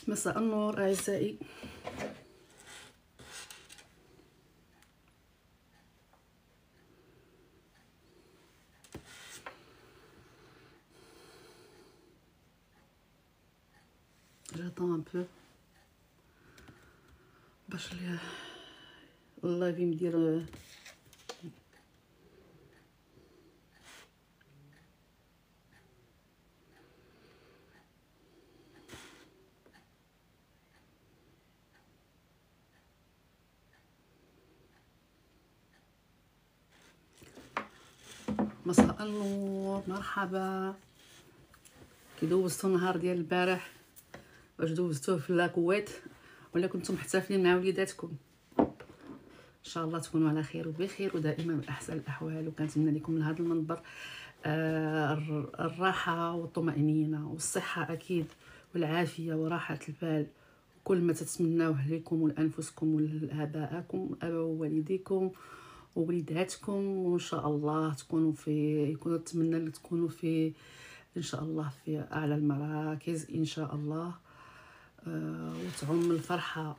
مساء النور أعزائي. j'attends un peu باش اللايف يدير مساء النور، مرحبا. كي دوزتو النهار ديال البارح واش دوزتوه في الكويت ولا كنتم محتفلين مع وليداتكم؟ ان شاء الله تكونوا على خير وبخير ودائما باحسن الاحوال، وكنتمنى لكم من هذا المنبر الراحه والطمانينه والصحه اكيد والعافيه وراحه البال، كل ما تتمناوه لكم ولانفسكم ولابائكم ووالديكم ووليداتكم، وان شاء الله تكونوا نتمنى تكونوا في ان شاء الله في اعلى المراكز ان شاء الله، وتعم الفرحه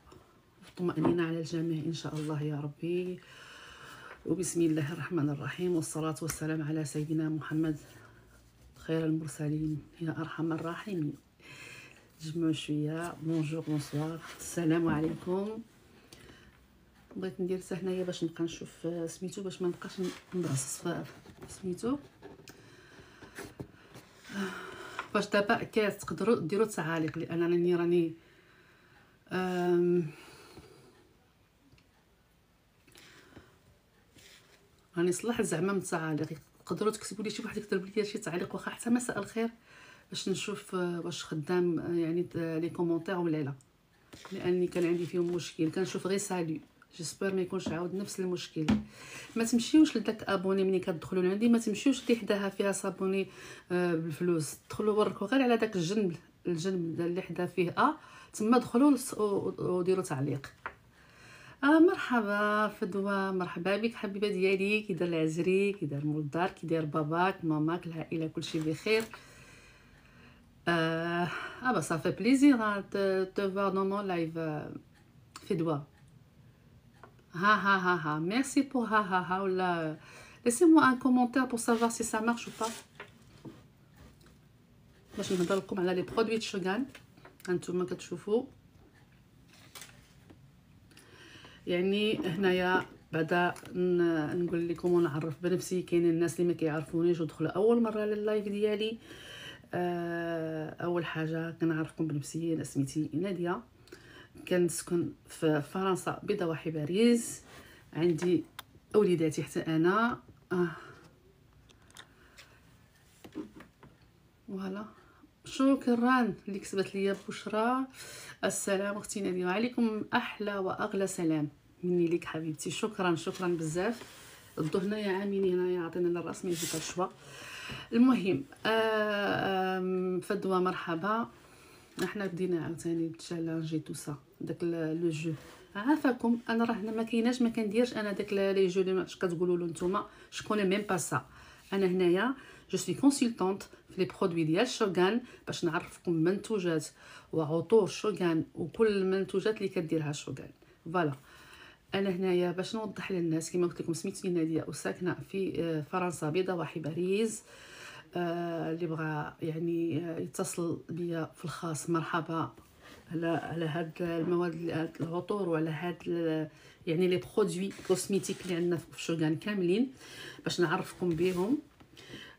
والطمأنينة على الجميع إن شاء الله يا ربي. وبسم الله الرحمن الرحيم، والصلاة والسلام على سيدنا محمد خير المرسلين يا أرحم الراحمين. جمعوا شوية. بونجور بونسوار، السلام عليكم. بغيت ندير هنايا باش نبقى نشوف سميتو، باش ما نبقاش نبرص سميتو، باش دابا تقدروا ديروا تعاليق، لأنني راني راني صلحت زعما من التعاليق. تقدروا تكتبوا لي شي واحد يكتب لي شي تعليق واخا حتى مساء الخير، باش نشوف واش خدام يعني لي كومونتير ولا لا، لاني كان عندي فيهم مشكل. كنشوف غير سالي، جيسبر ما يكونش عاود نفس المشكل. ما تمشيوش لداك ابوني ملي كتدخلوا لعندي، ما تمشيوش اللي حداها فيها صابوني بالفلوس، دخلوا وركوا غير على داك الجنب اللي حدا فيه تما دخلوا وديروا تعليق. مرحبا فدوى، مرحبا بك حبيبه ديالي. كي داير العزري، كي داير مول الدار، كي داير باباك ماماك العائله كلشي بخير. با صافي بليزير تو فوار دون مون لايف فدوى. ها ميرسي بور ها ولا laissez-moi un commentaire pour savoir si ça marche ou pas، باش نهضر لكم على لي برودوي شوغان. هانتوما كتشوفوا يعني هنايا بعدا نقول لكم ونعرف بنفسي. كاينين الناس اللي ما كيعرفونيش ودخلوا اول مره لللايف ديالي. اول حاجه كنعرفكم بنفسي، انا سميتي ناديه، كنسكن في فرنسا بضواحي باريس، عندي وليداتي حتى انا. فوالا، شكرا اللي كتبت لي بشرى. السلام اختي ناديه، وعليكم احلى واغلى سلام مني ليك حبيبتي. شكرا بزاف. الضو هنايا عامين هنايا، عطينا الراس ما يجيك الشوا. المهم فدوى مرحبا. احنا بدينا عاوتاني تشالنجي تو سا داك لو جو. عافاكم انا راه هنا ما كايناش، ما كنديرش انا داك لي جو اللي كتقولوا له نتوما. جو كوني ميم با سا. انا هنايا جو سوي كونسلطونت في لي برودوي ديال شوغان، باش نعرفكم منتوجات وعطور شوغان وكل المنتوجات اللي كديرها شوغان. فوالا، انا هنايا باش نوضح للناس كما قلت لكم سميتي ناديه وساكنه في فرنسا بضواحي باريس. اللي بغى يعني يتصل بيا في الخاص مرحبا على هاد المواد، هاد العطور، وعلى هاد يعني لي برودوي كوسميتيك اللي عندنا في شوغان كاملين باش نعرفكم بهم.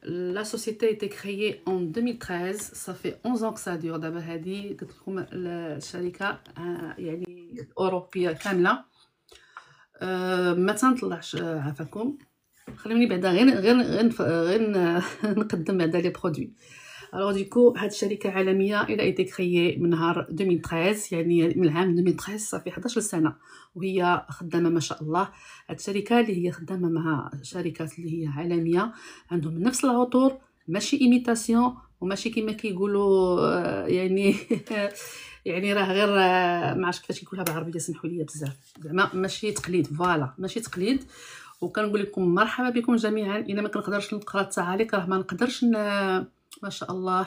لا سوسيتي ايتي كريي ان 2013، صافي 11 ans que ça dure. دابا هادي قلت لكم الشركه يعني الاوروبيه كامله. ما تنطلعش عافاكم، خليوني بعدا غير نقدم بعدا لي برودوي. الوغ ديكو هاد الشركه عالميه الى ايتي كريي من نهار 2013، يعني من العام 2013 صافي 11 سنه وهي خدامه ما شاء الله. هاد الشركه اللي هي خدامه مع شركات اللي هي عالميه عندهم نفس العطور، ماشي ايميتاسيون وماشي كما كيقولوا يعني يعني راه غير ما عرفتش كيفاش يقولها بالعربيه، سمحوا لي بزاف، زعما ماشي تقليد. فوالا ماشي تقليد. وكنقول لكم مرحبا بكم جميعا. الا ما كنقدرش نقرا التعاليق راه ما نقدرش ما شاء الله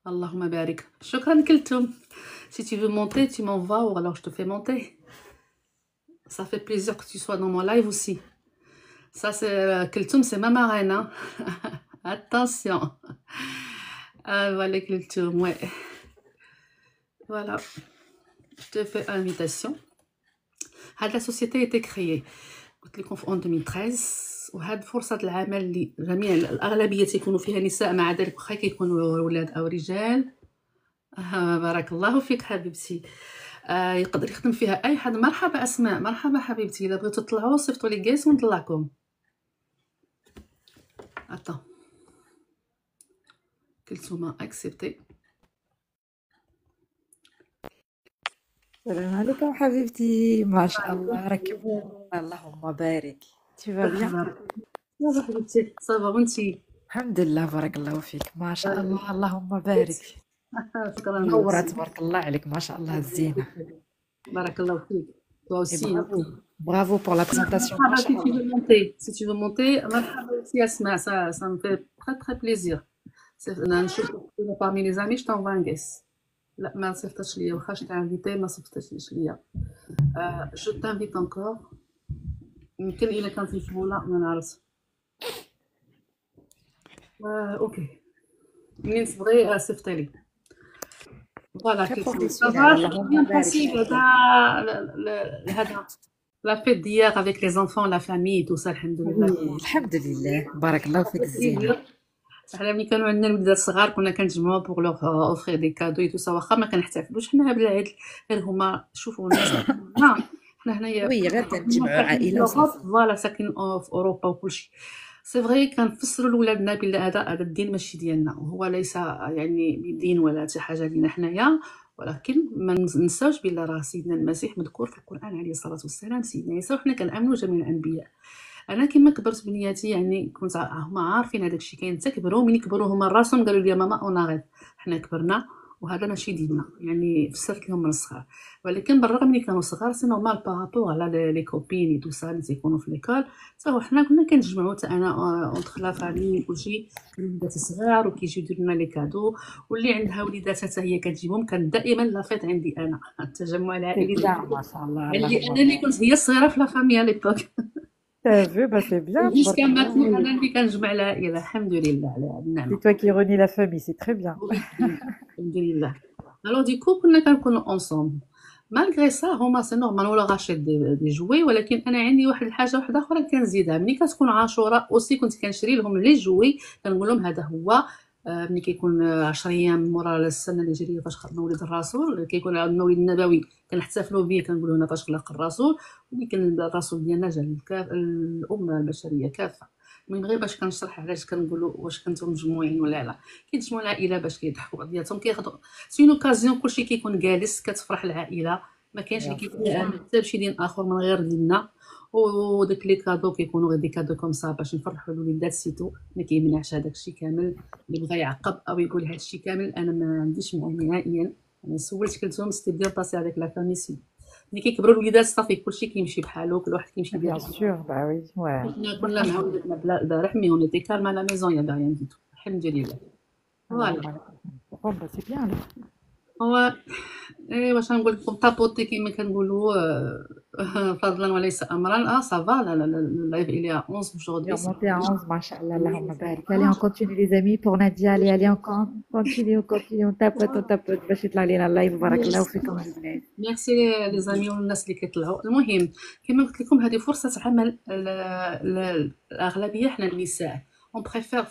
اللهم بارك. شكرا كلثوم. Si tu veux monter, tu m'envoies ou alors je te fais monter. Ça fait plaisir que tu sois dans mon live aussi. Ça, c'est Kulthum, c'est ma marraine. Hein. Attention. Ah, voilà Kulthum, ouais. Voilà. Je te fais invitation. La société a été créée en 2013 وهاد فرصة العمل اللي جميع الأغلبية تيكونوا فيها نساء مع ذلك واخا كيكونوا ولاد أو رجال. بارك الله فيك حبيبتي. يقدر يخدم فيها أي حد. مرحبا أسماء، مرحبا حبيبتي. إلا بغيتو تطلعوا صيفطوا لي كاس ونطلعكم. Attends. Kulthum a accepté. السلام عليكم حبيبتي، ما شاء الله راكي اللهم بارك. tu vas bien؟ صافا حبيبتي، صافا وانتي؟ الحمد لله بارك الله فيك، ما شاء الله اللهم بارك. شكرا منورة تبارك الله عليك، ما شاء الله الزينة. بارك الله فيك. Toi aussi. Bravo pour la présentation. Si tu veux monter, si tu veux monter, merci Asma, ça me fait très très plaisir. Parmi les amis, je t'envoie un guess. لا ما صيفطتش ليا واخا جيت انفيتي ما صيفطتش ليا. جو تانفيت انكور. يمكن الا كانت مشغوله ما نعرفش. اوكي منين تبغي صيفطي لي. فوالا هذا لا فيت ديال افيك لي زونفون لا فامي تو سا. الحمد لله الحمد لله بارك الله فيك الزينة. حنا ملي كانوا عندنا الوليدات صغار كنا كنجمعوا بوغ لوغ اوفري دي كادو اي تو سا واخا ما كنحتفلوش حنا بالعيد غير هما شوفوا الناس. حنا هنايا وي غير تنجمعوا عائلة وصافي. فوالا ساكنين في اوروبا وكلشي. سي فغي كنفسروا لولادنا بلي هذا الدين ماشي ديالنا وهو ليس يعني بدين ولا شي حاجه لينا حنايا، ولكن ما ننساوش بلي راه سيدنا المسيح مذكور في القران عليه الصلاه والسلام سيدنا عيسى، وحنا كنامنوا جميع الانبياء. انا كما كبرت بنياتي يعني كنت هما عارفين هذاك الشيء كاين حتى كبروا. ملي كبروا هما راسهم قالوا لي ماما اون اغيت حنا كبرنا وهذا ماشي ديننا، يعني فسرت لهم من الصغار. ولكن بالرغم ملي كانوا صغار سي نورمال بارابور على لي كوبين تو سا اللي تيكونوا في ليكول حتى حنا كنا كنتجمعوا حتى انا اونتر لا فامي وكلشي الوليدات الصغار وكيجيو يديروا لنا لي كادو، واللي عندها وليدات حتى هي كتجيبهم. كان دائما لافيت عندي انا التجمع العائلي ما شاء الله. اللي انا اللي كنت هي الصغيره في لا فامي على ليبوك. T'as vu, bah c'est bien. Jusqu'à maintenant, أنا اللي كنجمع العائلة الحمد لله على هاد النعمة. C'est toi qui réunis la famille, c'est très bien. الحمد لله. Alors du coup كنا كنكونوا ensemble. Malgré ça هما سي نورمال ولا غاشيت دي جوي، ولكن أنا عندي واحد الحاجة واحدة أخرى كنزيدها. ملي كتكون عاشوراء أوسي كنت كنشري لهم لي جوي كنقول لهم هذا هو. ملي كيكون 10 أيام مورا السنة الهجرية فاش خلق مولد الرسول كيكون عندنا المولد النبوي كنحتفلوا به كنقولوا هنا فاش خلق الرسول، ويمكن الرسول ديالنا جا الأمة البشرية كافة. المهم غير باش كنشرح علاش كنقولوا واش كنتو مجموعين ولا لا. كيتجمعوا العائلة باش كيضحكوا بعضياتهم كياخذوا سي اوكازيون كلشي كيكون جالس كتفرح العائلة، ما كاينش اللي كيكون حتى بشي دين آخر من غير ديننا. وداك لي كادو كيكونوا غير دي كادو كوم سا باش نفرحوا الوليدات سيتو. ما كيمنعش هذاك الشيء كامل. اللي بغى يعقب او يقول هذا الشيء كامل انا ما عنديش معاه نهائيا. انا سولت كلثوم سيتي بيان باسي افيك لا فامي سي. ملي كيكبروا الوليدات صافي كلشي كيمشي بحالو، كل واحد كيمشي بيان سور. با وي كنا مع ولادنا البارح مي اون ايتي كالم على ميزون يا ريان ديتو الحمد لله. فوالا سي بيان. هو واش نقول لكم طابوتي كيما كنقولوا فضلا وليس امرا. سافا لا اللايف il est à 11 aujourd'hui. Monté à 11 machallah اللهم بارك. Allez on continue les amis pour Nadia. Allez on continue on tapote باش يطلع لينا اللايف. بارك الله فيكم البنات. ميرسي لي زامي والناس اللي كيطلعوا. المهم كما قلت لكم هذه فرصه عمل. الاغلبيه حنا النساء اون بريفير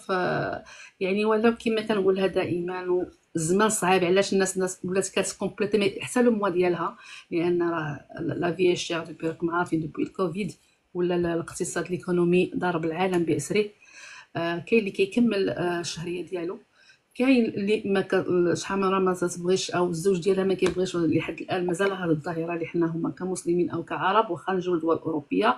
يعني ولاو كما كنقولها دائما الزمان صعيب. علاش الناس ولات كتكومبليتي حتى لو موا ديالها، لان راه لا في شير دوبي راكم عارفين دوبي الكوفيد ولا الاقتصاد الايكونومي ضارب العالم باسره. كاين اللي كيكمل الشهريه ديالو، كاين اللي ما شحال مره ما تبغيش او الزوج ديالها ما كيبغيش. لحد الان مازال هذه الظاهره اللي حنا هما كمسلمين او كعرب واخا نجيو لدول اوروبيه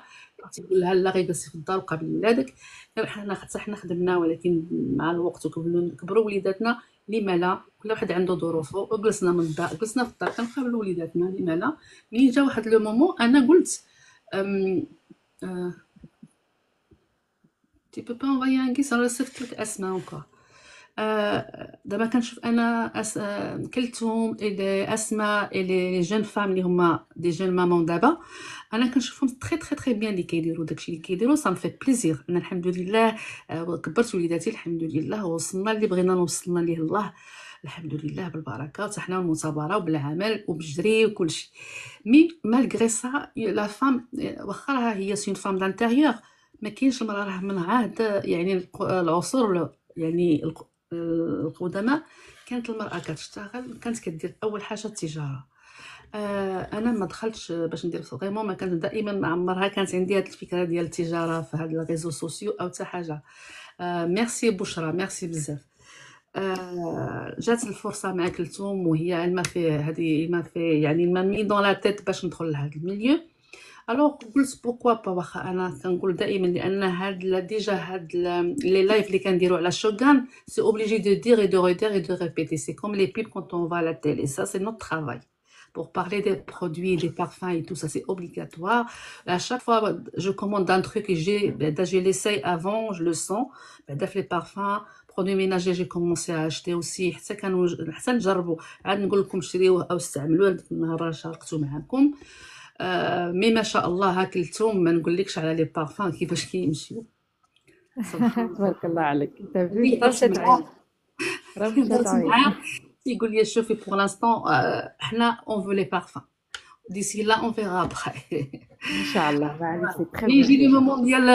تيقول لها لا غير جلسي في الدار وقابل ولادك. حنا خدمنا ولكن مع الوقت وكبروا وليداتنا لما لا. كل واحد عنده ظروفه وجلسنا من الدار جلسنا في الدار كنقابلوا وليداتنا لما لا. ملي جا واحد لو مومون انا قلت تي بو با انفايي ان كيس راه صيفط لك اسماء encore. دابا كنشوف انا كلثوم اللي اسماء اللي جون فام اللي هما دي جون مامون دابا، انا كنشوفهم تري بيان اللي كيديروا داكشي اللي كيديروا. صا مفي بليزير انا الحمد لله كبرت وليداتي الحمد لله، وصلنا اللي بغينا نوصلنا ليه الله الحمد لله بالبركه، حتى حنا المثابره وبالعمل وبالجري وكلشي. مي مالغري سا لا فام واخا راها هي سين فام دانتيريور، ما كاينش المراه راه من عهد يعني العصور يعني القدماء كانت المراه كتشتغل، كانت كدير اول حاجه التجاره. انا ما دخلتش باش ندير فريمون، ما كانت دائما مع عمرها كانت عندي هذه الفكره ديال التجاره في هاد الريزو سوسيو او حتى حاجه. ميرسي بشرى، ميرسي بزاف. جات الفرصه مع كلثوم وهي ما في هذه ما في يعني ما مي دون لا تيت باش ندخل لهذا الميليو. الوغ قلت بوكوا با، واخا انا كنقول دائما لان هاد ديجا هاد لي لايف اللي كنديروا على شوغان سي اوبليجي دو دير اي دو ريدير اي دو ريبيتي، سي كوم لي بيب كونط اون فا لا تيلي، ça c'est notre travail pour parler des produits, des parfums et tout ça, c'est obligatoire. À chaque fois je commande un truc et je l'essaye avant, je le sens. Les parfums, produits ménagers, j'ai commencé à acheter aussi حتى كانوا حتى نجربوا عاد نقول لكم شريوه او استعملوه. ديك النهار شاركتو معكم. مي ما شاء الله كلثوم ما نقولكش على لي بارفان كيفاش كيمشيو. تبارك الله عليك. انت اللي راه مشات عين، راه مشات درت عين. معاه يقول لي شوفي بور لانستون حنا اون فو لي بارفان d'ici là on verra après. ان شاء الله ما عليك، سي تري Mais بيان j'ai le ديجا. moment ديال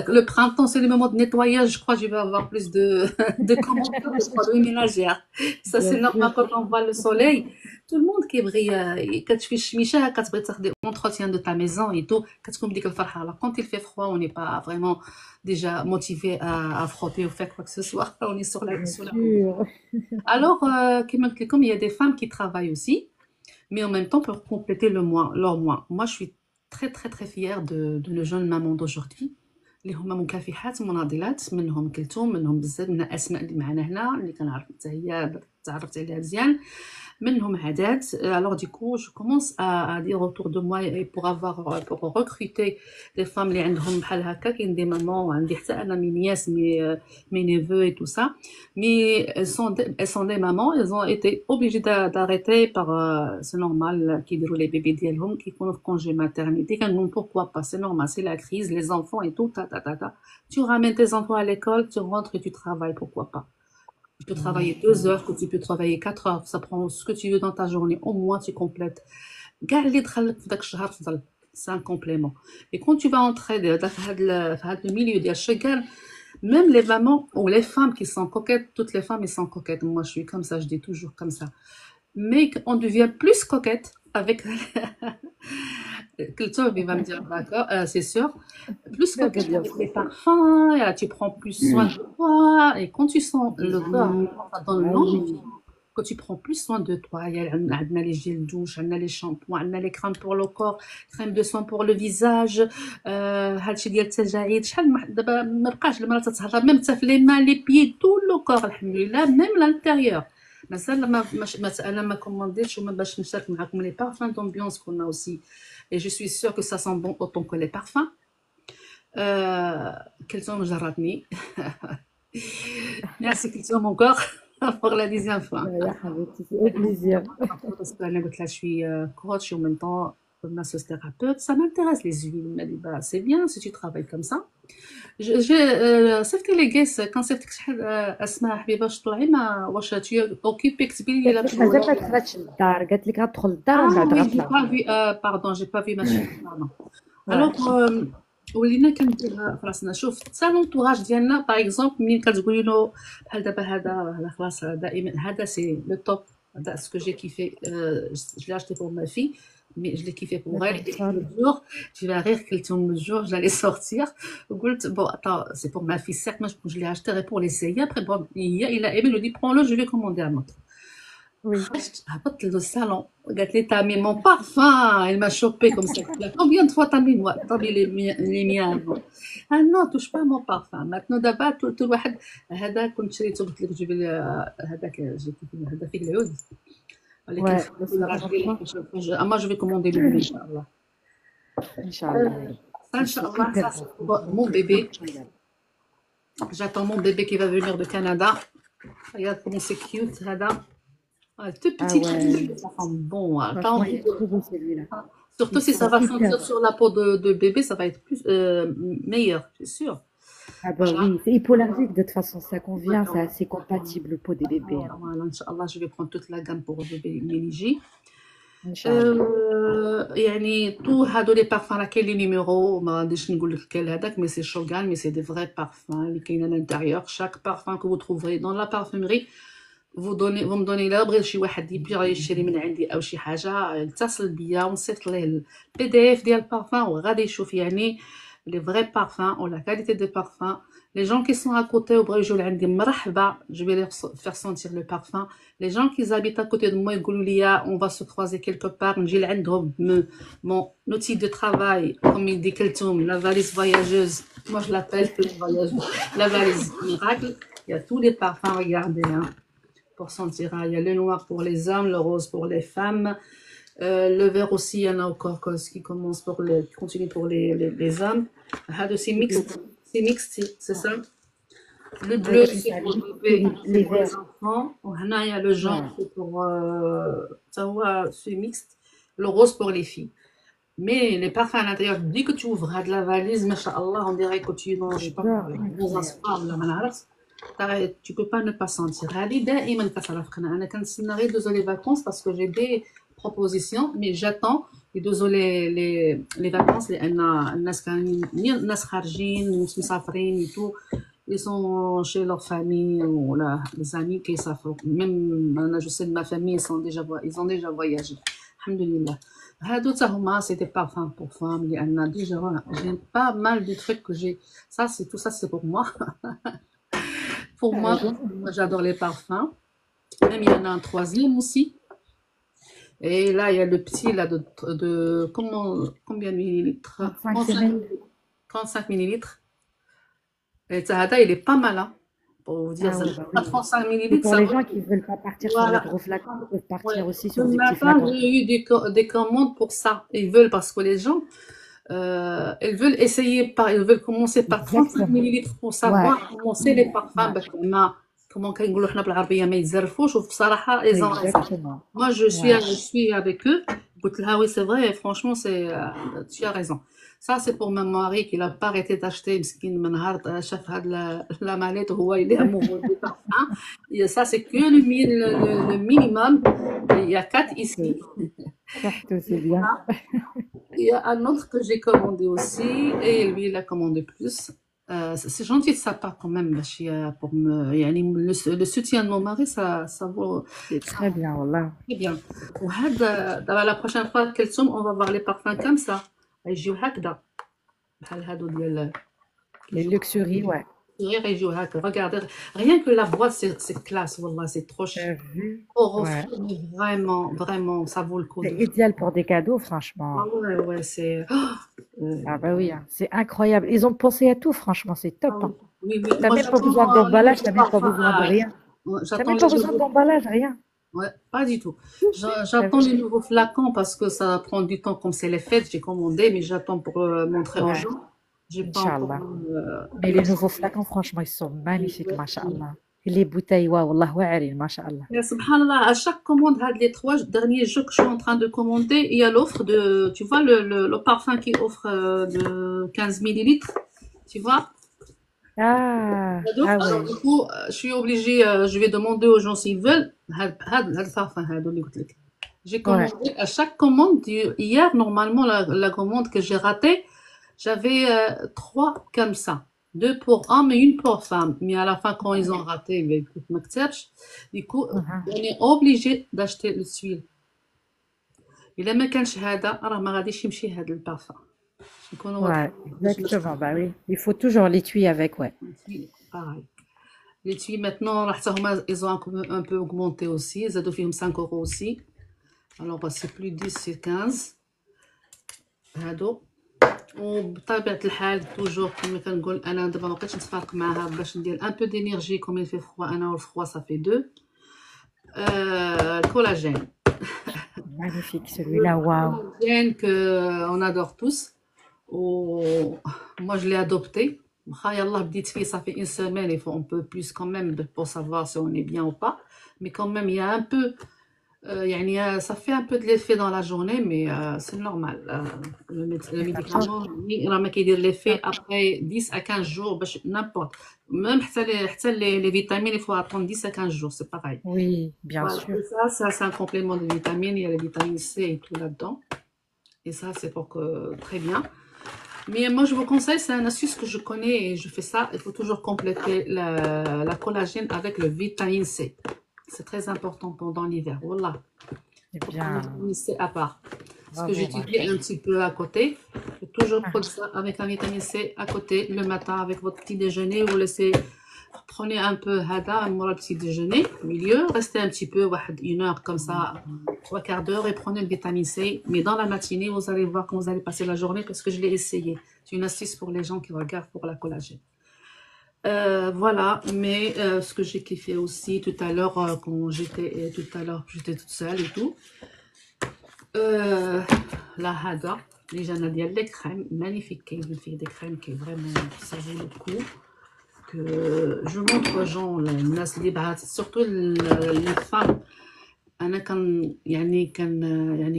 le printemps, c'est le moment de nettoyage. Je crois que je vais avoir plus de commentaires de produits ménagères. Ça, c'est بيان normal سور. quand on voit le soleil. Tout le monde qui brille. كتشوفي الشميشة كتبغي تاخدي entretien de ta maison et tout. كتكون بديك الفرحة. Alors quand il fait froid, on n'est pas vraiment déjà motivé à frotter ou faire quoi que ce soit. On est sur la بيان sur la route. سور. Alors, كما قلت لكم, il y a des femmes qui travaillent aussi, mais en même temps pour compléter leur mois. Moi, je suis très fière de nos jeunes mamans d'aujourd'hui اللي هما مكافحات مناضلات. منهم كلثوم، منهم بزاف من اسماء اللي معنا هنا اللي كنعرف حتى هي تعرفت عليها مزيان، منهم عدد. alors du coup je commence à dire autour de moi et pour recruter des femmes اللي عندهم بحال هكا. كاين دي مامون عندي حتى انا مي نياس مي نيفو et tout ça, mais elles sont des mamans, elles ont été obligées d'arrêter par c'est normal كيديروا les bébés ديالهم كيكونوا في congé maternité. كنقول pourquoi pas, c'est normal, c'est la crise, les enfants et tout ta. Tu ramènes tes enfants à l'école, tu rentres et tu travailles, pourquoi pas. Tu peux travailler 2 heures, que tu peux travailler 4 heures, ça prend ce que tu veux dans ta journée, au moins tu complètes. كاع اللي دخلك في داك الشهر تفضل، c'est un complément. Et quand tu vas entrer في هذا الميليو ديال الشغال، même les mamans ou les femmes qui sont coquettes, toutes les femmes elles sont coquettes, moi je suis comme ça, je dis toujours comme ça, mais on devient plus coquette avec Culture, il va me dire d'accord, c'est sûr. Plus لا coquette بيان avec سور. les parfums, et là, tu prends plus soin de toi. Et quand tu sens le corps, ça donne l'envie. Quand tu prends plus soin de toi, il y a les gels douche, il y a les shampoings, il y a les crèmes pour le corps, crème de soin pour le visage. هادشي ديال التجاعيد شحال دابا ما بقاش المراه تتهضر ميم حتى في لي مان لي بيي تو لو كور الحمد لله ميم لانتيريور. مازال انا ما كومونديتش وما باش نشارك معكم لي بارفان دامبيونس كنا اوسي. Et je suis sûre que ça sent bon autant que les parfums. كلثوم جرتني. Merci كلثوم encore pour la deuxième fois. لا يا حبيبتي، سي او بليزير. Parce que أنا قلت لها je suis coach et en même temps massothérapeute. Ça m'intéresse les huiles. Elle m'a dit bah c'est bien si tu travailles comme ça. صيفطي لي كيس كان صيفطك شحال اسماء حبيبه واش طلعي ما واش tu اوكيبي كتبي لي لا قالت لك مازال ما دخلتش للدار، قالت لك غتدخل للدار ومن بعد oui j'ai غتطلع. pas vu pardon j'ai pas vu ma chérie pardon. واه. Alors ولينا كنديرها في راسنا. شوف حتى لونطوراج ديالنا باغ اكزومبل ملي كتقولي له بحال دابا هذا خلاص دائما هذا سي لو توب، هذا سكو جي كيفي je l'ai acheté pour ma fille mais je l'ai kiffé pour elle. Et le jour tu vas rire Keltoum, le jour j'allais sortir قلت bon attends c'est pour ma fille certes, moi je l'ai acheté pour l'essayer après bon il a aimé, je lui dis prends-le, je vais commander un autre. وي. هبطت للصالون قالت لي t'as mis mon parfum, elle m'a chopé comme ça. Combien de fois t'as mis moi t'as mis les miens. Ah non touche pas mon parfum maintenant. دابا tout الواحد هذا كنت شريته قلت لك جيب لي هذاك جبت هذا فيه العود ولكن اما je vais commander le bleu inchallah. ان شاء الله. Ça, inchallah, ça c'est mon bébé. J'attends mon bébé qui va venir de Canada. regarde comment c'est cute هذا. Tout Ah petit, ouais, ça sent bon, hein. Pas franchement, il envie est de... trop beau celui-là. Surtout Ils si ça sont va hyper sentir beaux. sur la peau de bébé, ça va être plus meilleur, c'est sûr. Ah bah Voilà. oui, c'est hypoallergique de toute façon, ça Ouais, convient, c'est ouais. assez compatible peau des bébés, hein. Voilà, Inch'Allah, je vais prendre toute la gamme pour bébé Ménigi. Inch'Allah. يعني tout هادو les parfums là كاين les numéros ما غاديش نقول لك كاين هذاك mais c'est Shogun mais c'est des vrais parfums اللي كاين à l'intérieur chaque parfum que vous trouverez dans la parfumerie vous me donnez là بغيت شي واحد يبيع يشري من عندي او شي حاجه يتصل بيا ونصيفط ليه البي دي اف ديال البارفان وغادي يشوف يعني les vrais parfums ou la qualité des parfums. Les gens qui sont à côté au Brésil, je vais leur faire sentir le parfum. Les gens qui habitent à côté de moi, on va se croiser quelque part. J'ai mon outil de travail, comme il dit Keltoum, la valise voyageuse. Moi, je l'appelle la valise miracle. Il y a tous les parfums, regardez, hein, pour sentir. Il y a le noir pour les hommes, le rose pour les femmes. Le vert aussi, il y en a encore qui commence qui continue pour les hommes. C'est mixte, c'est ça. Le bleu, Oui, c'est c'est ça, pour les c'est bébés, c'est les pour les verts. enfants. Là, il y a le jaune, Ouais. c'est pour. Ça va, c'est mixte. Le rose pour les filles. Mais les parfums à l'intérieur, dès que tu ouvres de la valise, Masha'Allah, on dirait que tu es dans, je sais pas, J'adore, dans un incroyable. spa, là, tu peux pas ne pas sentir. هذه دائما كتعرف أنا كنتسنى غير يدوزو les vacances parce que j'ai des propositions, mais j'attends يدوزو les vacances لأن الناس خارجين مسافرين et tout. Ils sont chez leur famille ou les amis qui savent. Même je sais de ma famille, ils ont déjà voyagé. Alhamdulillah. هادو حتى هما c'est des parfums pour femmes لأن déjà j'ai pas mal de trucs que j'ai. Ça c'est tout ça c'est pour moi. Pour T'as moi, raison. j'adore les parfums. Même il y en a un troisième aussi. Et là, il y a le petit là combien de millilitres? 35 35 semaines. millilitres. 35 millilitres. Et Tahada, il est pas mal, hein, pour vous dire Ah ça. ouais, bah À oui. 35 Et millilitres, pour ça les va. gens qui veulent pas partir sur les Voilà. gros flacons, ils peuvent Ouais. partir aussi Ce sur des petits matin, flacons. j'ai eu des commandes pour ça. Ils veulent parce que les gens, ils veulent ils veulent commencer par 35 Exactement. millilitres pour Ouais, savoir comment c'est les parfums. ouais, باش زعما كما كنقولوا حنا بالعربية ما يتزرفوش وبصراحة ils ont raison. exactement. Moi, Ouais. je suis avec eux. قلت لها oui, c'est vrai, franchement, tu as raison. Ça, c'est pour mon mari qui n'a pas arrêté d'acheter, مسكين من نهار شاف هاد la mallette وهو il est amoureux des parfums. Et ça, c'est que le minimum. Il y a 4 ici. Surtout, c'est bien. Il y a un autre que j'ai commandé aussi, et lui, il a commandé plus. C'est gentil de sa part quand même, pour يعني le soutien de mon mari, ça vaut C'est très bien, voilà. très bien. La prochaine fois, on va voir les parfums comme ça. يجيو هكذا بحال هادو ديال Les luxuries, ouais. يجيو هكا. Regardez, rien que la boîte, c'est classe, wallah, c'est trop T'as cher. vu? Pour Ouais. offrir, mais vraiment, vraiment, ça vaut le coup C'est de. idéal pour des cadeaux, Ah franchement. ouais, c'est. Ah bah oui, hein, c'est incroyable. Ils ont pensé à tout, franchement, c'est Ah top, oui, hein. oui, oui. T'as Moi, même pas j'attends besoin les d'emballage, nouveaux t'as même pas parfums. besoin de rien. T'as J'attends même pas les besoin nouveaux. d'emballage, rien. Ouais, pas du tout. T'as J'attends vu? les nouveaux flacons parce que ça prend du temps, comme c'est les fêtes. J'ai commandé, mais j'attends pour montrer aux Ouais, gens. J'ai pas encore. Inch'Allah. Mais les nouveaux flacons, franchement, ils sont magnifiques, mashallah. Et les bouteilles, waouh, wallah, wa'arin, mashallah. Mais subhanallah, à chaque commande, les 3 derniers jours que je suis en train de commander, il y a l'offre de, tu vois, le parfum qui offre de 15 millilitres, tu vois. Ah, ah Alors, ouais, du coup, je suis obligée, je vais demander aux gens s'ils veulent. هاد البارفان هادو اللي قلت لك. J'ai ouais. commandé à chaque commande. Hier, normalement, la commande que j'ai ratée, j'avais 3 comme ça. 2 pour homme et une pour femme. Mais à la fin, quand ils ont raté, ben, écoute, ما كتبش. Du coup, Mhm. on est obligé d'acheter le l'huile. إلا ما كانش هذا راه ما غاديش يمشي هذا البارفان. يكونوا Ouais, واضحين باش exactement. Bah oui, il faut toujours l'étui avec, ouais. نشوفوا. pareil. Les tuyaux maintenant, ils ont un peu augmenté aussi. Ils ont fait 5 euros aussi. Alors, c'est plus 10, c'est 15. هادو وبطبيعة الحال توجور كما كنقول انا دابا مابقيتش نتفارق معاها باش ندير ان بو دينيرجي كوم في فخوا انا والفخوا صافي 2 الكولاجين Magnifique le celui-là, waouh. collagène que on adore tous. Moi je l'ai adopté Yallah, بديت فيه, ça fait une semaine, il faut un peu plus quand même pour savoir si on est bien ou pas. Mais quand même, il y a un peu, ça fait un peu de l'effet dans la journée, mais c'est normal. Le D'accord. médicament, il va dire l'effet après 10 à 15 jours, n'importe. Même حتى les vitamines, il faut attendre 10 à 15 jours, c'est pareil. Oui, bien Voilà, sûr. et ça c'est un complément de vitamines, il y a la vitamine C et tout là-dedans. Et ça, c'est pour que très bien. Mais moi, je vous conseille, c'est un astuce que je connais et je fais ça. Il faut toujours compléter la collagène avec le vitamine C. C'est très important pendant l'hiver. Voilà. C'est Faut prendre la bien. vitamine C à part. Ce que Bravo, j'étudie un machallah. petit peu à côté. Il faut toujours prendre ça avec la vitamine C à côté le matin avec votre petit déjeuner. Vous laissez, prenez un peu hada, moi le petit déjeuner, milieu, restez un petit peu, une heure comme ça, trois quarts d'heure et prenez le vitamine C. Mais dans la matinée, vous allez voir quand vous allez passer la journée parce que je l'ai essayé. C'est une astuce pour les gens qui regardent pour la collagène. Voilà, mais ce que j'ai kiffé aussi tout à l'heure, quand j'étais toute seule et tout, la hada, les jana ديال les crèmes magnifiques, كاين فيه des crèmes qui vraiment ça vaut le coup que je montre aux gens الناس اللي بعات surtout les femmes. انا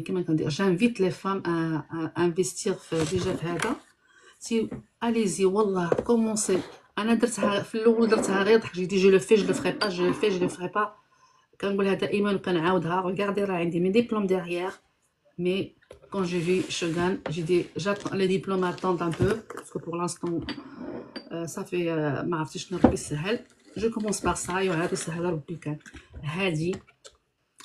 كما كندير j'invite les femmes à investir déjà في هذا. Si allez-y والله commencez. انا درتها في الاول درتها غير ضحك جيت جو لو في جو لو فري با جو لو في جو لو فري با كنقولها دائما وكنعاودها regardez راه عندي mes diplômes derrière. Mais quand j'ai vu Shogun, j'ai dit j'attends les diplômes attendent un peu parce que pour l'instant ça fait ما عرفتش شنو ربي يسهل. Je commence par ça وعاد يسهل ربي كان هادي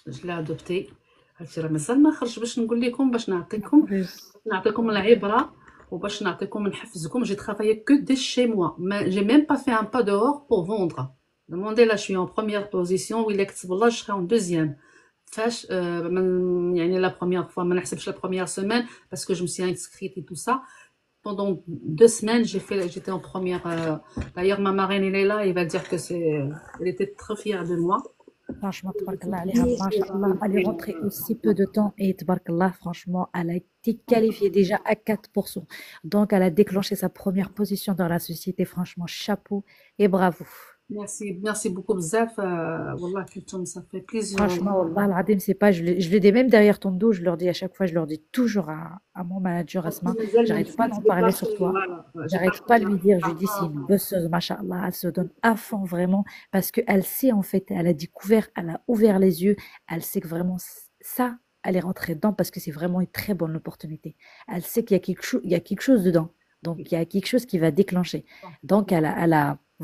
je l'ai adopté. هادشي راه مازال ما خرج باش نقول لكم باش En plus. نعطيكم العبرة وباش نعطيكم نحفزكم. J'ai travaillé que de chez moi. J'ai même pas fait un pas dehors pour vendre. Demandez là, je suis en première position. Oui, là, je serai en deuxième. فاش la première fois ما نحسبش la première semaine parce que je me suis inscrite et tout ça. Pendant 2 semaines, j'étais en première. D'ailleurs, ma marraine, elle est là, elle va dire que elle était très fière de moi. Franchement, tabarakallah alayha, mashallah, elle est rentrée aussi peu de temps et tabarakallah, franchement, elle a été qualifiée déjà à 4%. Donc, elle a déclenché sa première position dans la société. Franchement, chapeau et bravo. Merci beaucoup, Bzaf. Wallah, Kultoum, ça fait plaisir. Franchement, wallah, al-adim, c'est pas, je le dis même derrière ton dos, je leur dis à chaque fois, je leur dis toujours à mon manager, Asma, j'arrête pas d'en J'ai pas parler sur fait, toi. voilà, j'ai pas J'arrête pas de lui dire, je lui dis, c'est fait. une bosseuse, machallah, elle se donne à fond vraiment, parce qu'elle sait en fait, elle a découvert, elle a ouvert les yeux, elle sait que vraiment ça, elle est rentrée dedans parce que c'est vraiment une très bonne opportunité. Elle sait qu'il y a il y a quelque chose dedans. Donc, il y a quelque chose qui va déclencher. Donc,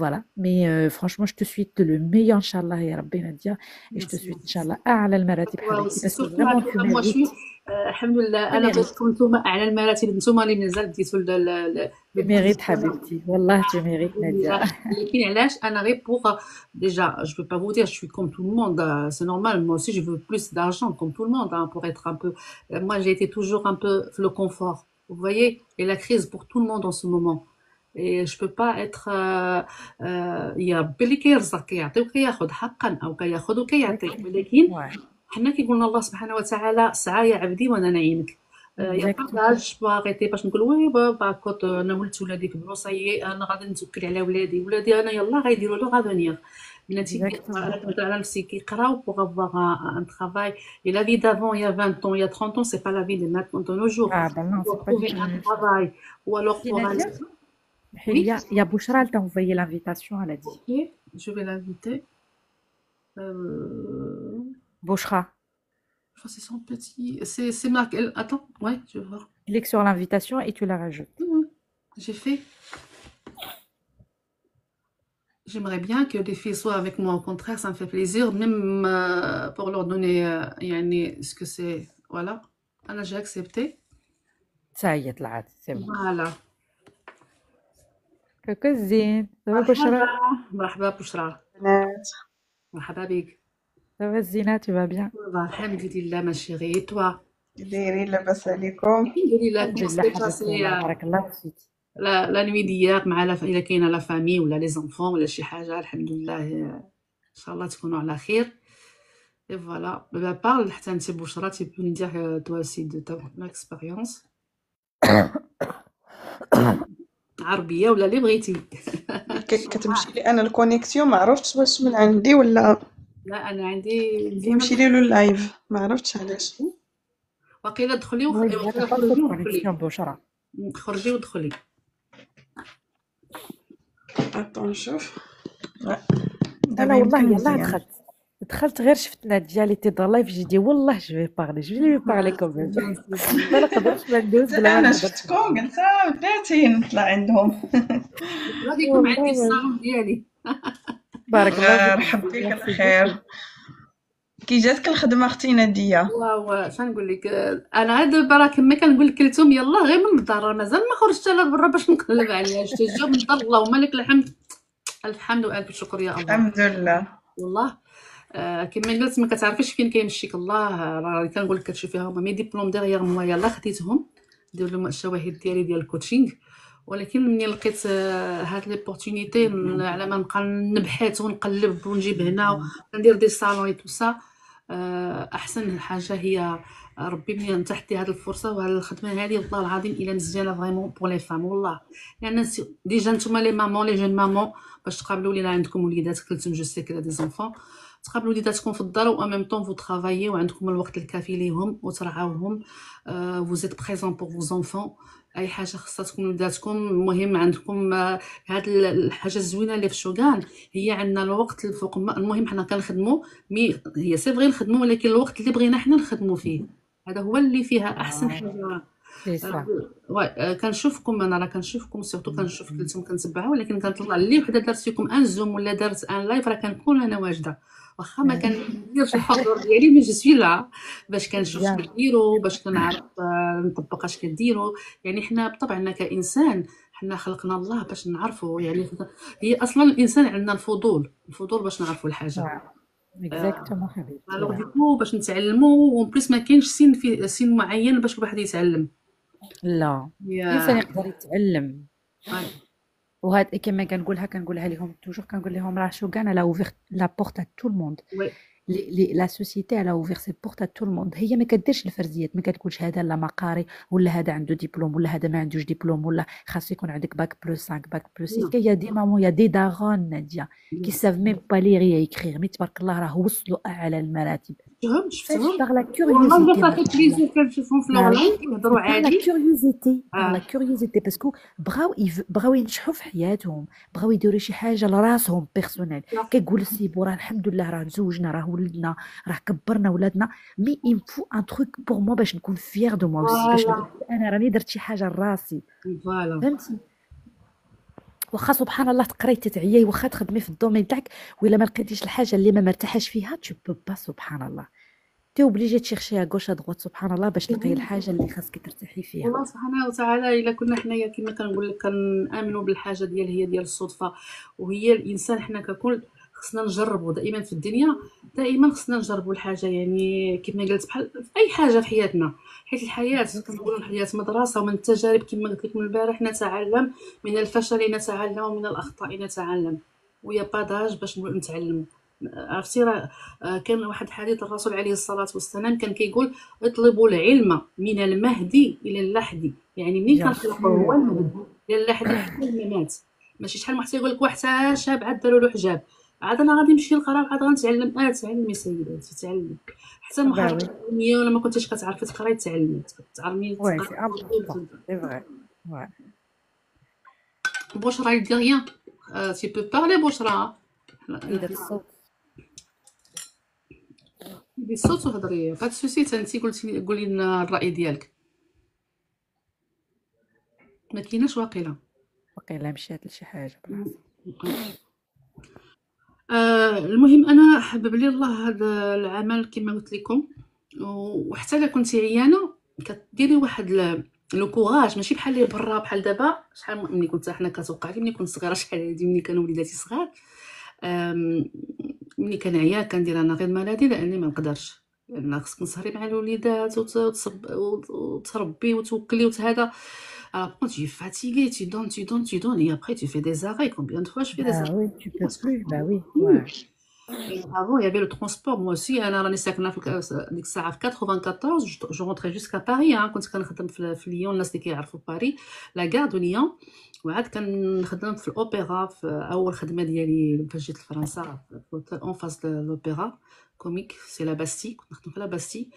voilà. Mais franchement, je te souhaite le meilleur, Inch'Allah, ya Rabbi Nadia. Et je te Merci. souhaite, Inch'Allah, أعلى المراتب واو حبيبتي. سي Parce que سورتو vraiment, tu moi je suis mérites. الحمد لله Tu انا mérites. بغيتكم نتوما اعلى المراتب نتوما اللي مازال ديتوا Tu لو mérites, بوزيسيون. حبيبتي. Wallah, tu mérites, Nadia. لكن علاش انا غير pour déjà je peux pas vous dire je suis comme tout le monde c'est normal moi aussi je veux plus d'argent comme tout le monde pour être un peu moi j'ai été toujours un peu le confort vous voyez et la crise pour tout le monde en ce moment et je peux pas être يا ربي اللي كيرزق كيعطي وكياخذ حقا او كياخذ وكيعطي ولكن Ouais, حنا كيقولنا الله سبحانه وتعالى سعى يا عبدي وانا نعينك يا exactement. باج با غيتي باش نقول وي بابا كوت انا ولدت ولادي كبروا صايي انا غادي نتوكل على ولادي انا يلا غيديروا لو غافونيغ بناتي Exactement. على نفسي كيقراو بوغ افواغ ان travail et la vie d'avant il y a 20 ans il y a 30 ans c'est pas la vie de maintenant de nos jours Ah, ben non, pour c'est pas du trouver tout la un même chose. travail ou alors Dis, pour aller Nadia, oui il y a Bouchra, elle t'a envoyé l'invitation, elle a dit. ok je vais l'inviter euh... Bouchra, je crois que c'est son petit c'est marqué attends ouais je vais voir clique sur l'invitation et tu la rajoutes. j'ai fait. J'aimerais bien que les filles soient avec moi. Au contraire, ça me fait plaisir, même pour leur donner ce que c'est. Voilà. Alors, j'ai accepté. Ça y est, là, c'est bon. Voilà. Coucou Zine, ça va مرحبا Bouchra? مرحبا بشرى بنات مرحبا بك. Ça va Zina, tu vas bien? الحمد لله ma chérie. Et toi? دايرين لاباس عليكم الحمد لله. Comment Alhamdulillah, s'est حبيبتي passé والله بارك الله فيك. la nuit d'hier مع إذا كاينة la famille ولا les enfants ولا شي حاجة الحمد لله إن شاء الله تكونوا على خير. Et voilà. Parle حتى أنت بشرى tu peux nous dire toi aussi de ton expérience. عربيه ولا اللي بغيتي. كتمشي لي انا الكونيكسيون، ما عرفتش واش من عندي ولا لا انا عندي كيمشي مزيانه. لي له اللايف، ما عرفتش علاش. وقيله دخلي وي انا وقيله با فو خرجي ودخلي. كونيكسيون بشرى. خرجي ودخلي. اطون نشوف. انا دابا والله يمكن يلاه مزيان. دخلت غير شفت نادية اللي تي دون لايف، جي دي والله جو في بارلي جو في بارلي كوميم. ما نقدرش ما ندوز حتى بلا ما انا نهضر. شفتكم قلت بلاتي نطلع عندهم. راكم عندي والله الصالون ديالي. بارك الله فيك رحب بزاف، بك ميرسي بوكو. الخير. كي جاتك الخدمه اختي ناديه؟ واو شنو نقول لك، انا دابا راه كما كنقول لك لكم يلاه غير من الدار، مازال ما خرجت على برا باش نقلب عليها. شفت الجو من الدار، اللهم لك الحمد. الحمد والف شكر يا الله. الحمد لله. والله كما قلت ما كتعرفيش فين كيمشيك الله. راه كنقول لك كتشوفيها هما مي ديبلوم ديغيغ موا يلاه خديتهم، ندير لهم الشواهد ديالي ديال الكوتشينغ. ولكن ملي لقيت هاد ليبورتونيتي على ما نبقى نبحث ونقلب ونجيب هنا وندير دي صالون اي تو سا، احسن حاجه هي ربي ملي نتحت لي هاد الفرصه وهاد الخدمه هادي والله العظيم الا مزيانه فريمون بور لي فام والله. لان ديجا نتوما لي مامون لي جون مامون باش تقابلوا لينا عندكم وليدات كلتم جو سي كلا دي زونفون، تقابلوا وليداتكم في الدار و ميم طون فو ترافايي وعندكم الوقت الكافي ليهم وترعاوهم. فو زيت بريزون بور فو زونفون. اي حاجه خصاتكم وليداتكم المهم عندكم. هاد الحاجه الزوينه اللي في شوغان هي عندنا الوقت الفوق المهم حنا كنخدموا. مي هي سي فغي نخدموا ولكن الوقت اللي بغينا حنا نخدموا فيه، هذا هو اللي فيها احسن حاجه. سي سا. كنشوفكم انا راه كنشوفكم سورتو كنشوف كلتم كنتبعوا، ولكن كنطلع اللي وحده دارت فيكم ان زوم ولا دارت ان لايف راه كنكون انا واجده، واخا ما كنديرش الحضور ديالي مي جو سوي لا باش كنشوف اش بيان. كديروا باش كنعرف نطبق اش كديروا. يعني حنا بطبعنا كانسان حنا خلقنا الله باش نعرفوا يعني. هي اصلا الانسان عندنا الفضول باش نعرفوا الحاجه. اكزاكتومون حبيبتي. الوغ ديكو باش نتعلموا اون بليس ما كاينش سن في سن معين باش الواحد يتعلم. لا الانسان يا يقدر يتعلم. وهاد كما كنقولها لهم توجور، كنقول لهم راه شو كان لا اوفير لا بورت ا تو الموند. وي لا سوسيتي على اوفير سي بورت ا تو الموند. هي ما كديرش الفرزيات، ما كتقولش هذا لا ما قاري ولا هذا عنده دبلوم ولا هذا ما عندوش دبلوم ولا خاص يكون عندك باك بلس 5 باك بلس 6. يا دي مامون يا دي دارون ناديه كي ساف ميم با ليغي يكريغ، مي تبارك الله راه وصلوا اعلى المراتب. فاش شفتهم باغ لا والله كيوريوزيتي صافي ما شاء الله. بليزير كنشوفهم في Ah oui, الاونلاين كيهضروا c'est عادي. par la curiosité parce que بغاو ينجحوا في حياتهم، بغاو يديروا شي حاجه لراسهم بيرسونيل. كيقول سيبو راه الحمد لله راه تزوجنا راه ولدنا راه كبرنا ولادنا، مي il faut un truc pour moi باش نكون فيير دو moi aussi، باش فوالا نقول انا راني درت شي حاجه لراسي. فوالا فهمتي؟ واخا سبحان الله تقراي تتعيي، واخا تخدمي في الدومين تاعك، ولا ما لقيتيش الحاجه اللي ما مرتاحاش فيها tu peux pas سبحان الله تي اوبليجي تشيرشي غوش ادغوت سبحان الله باش تلقاي الحاجه اللي خاصك ترتاحي فيها. والله سبحانه وتعالى الا كنا حنايا كما كنقول لك كنامنوا بالحاجه هي ديال الصدفه. وهي الانسان حنا ككل خصنا نجربوا دائما في الدنيا، دائما خصنا نجربوا الحاجه. يعني كما قلت بحال في اي حاجه في حياتنا، حيت الحياه كنقولوا الحياه مدرسه، ومن التجارب كما قلت لكم البارح نتعلم، من الفشل نتعلم ومن الاخطاء نتعلم. ويا باداج باش نتعلموا. عرفتي راه كان واحد الحديث الرسول عليه الصلاه والسلام كان كيقول اطلبوا العلم من المهدي الى اللحد. يعني منين بيان كنخلقوا هو سور. المهد الى اللحد حتى الممات. ماشي شحال من واحد يقول لك واحد شاب عاد داروا له حجاب عاد انا غادي نمشي نقرا عاد غنتعلم. تعلمي سيداتي تعلمي. حتى ما با خرجتي وي الدنيا ولا ما كنتيش كتعرفي تقراي تعلمي تعلمي ouais تقراي. c'est important, c'est vrai. Ouais. بشرى يدي rien. Tu peux parler بشرى. إذا الصوت بالصوت وهضري فهاد السوسي انتي قلتي قولي لنا الراي ديالك. ما كايناش واقيلا. وقيلا مشات لشي حاجة بالعصا. المهم انا حبب لي الله هذا العمل كما قلت لكم. وحتى الا كنتي عيانه كديري واحد لو كوراج، ماشي بحال اللي برا بحال دابا. شحال ملي كنت حنا كتوقع لي ملي كنت صغيره، شحال هادي ملي كانوا وليداتي صغار، ملي كان عيا كندير انا غير مالادي لاني ما نقدرش، لان خصك تسهري مع الوليدات وتربي وتوكلي وتهذا. Alors quand tu es fatigué, tu donnes et après tu fais des arrêts. Combien de fois je fais des Bah arrêts? oui, tu peux plus, bah oui, ouais. Avant, il y avait le transport. Moi aussi, أنا راني ساكنة ديك الساعة في 94. جو رونتري جوسكا باري. كنت كنخدم في ليون. الناس اللي كيعرفوا باري لا غار دو ليون. وعاد كنخدم في الأوبرا. في أول خدمة ديالي فاش جيت لفرنسا في اون فاس لوبيرا كوميك سي لا باستي. كنت نخدم في لا باستي.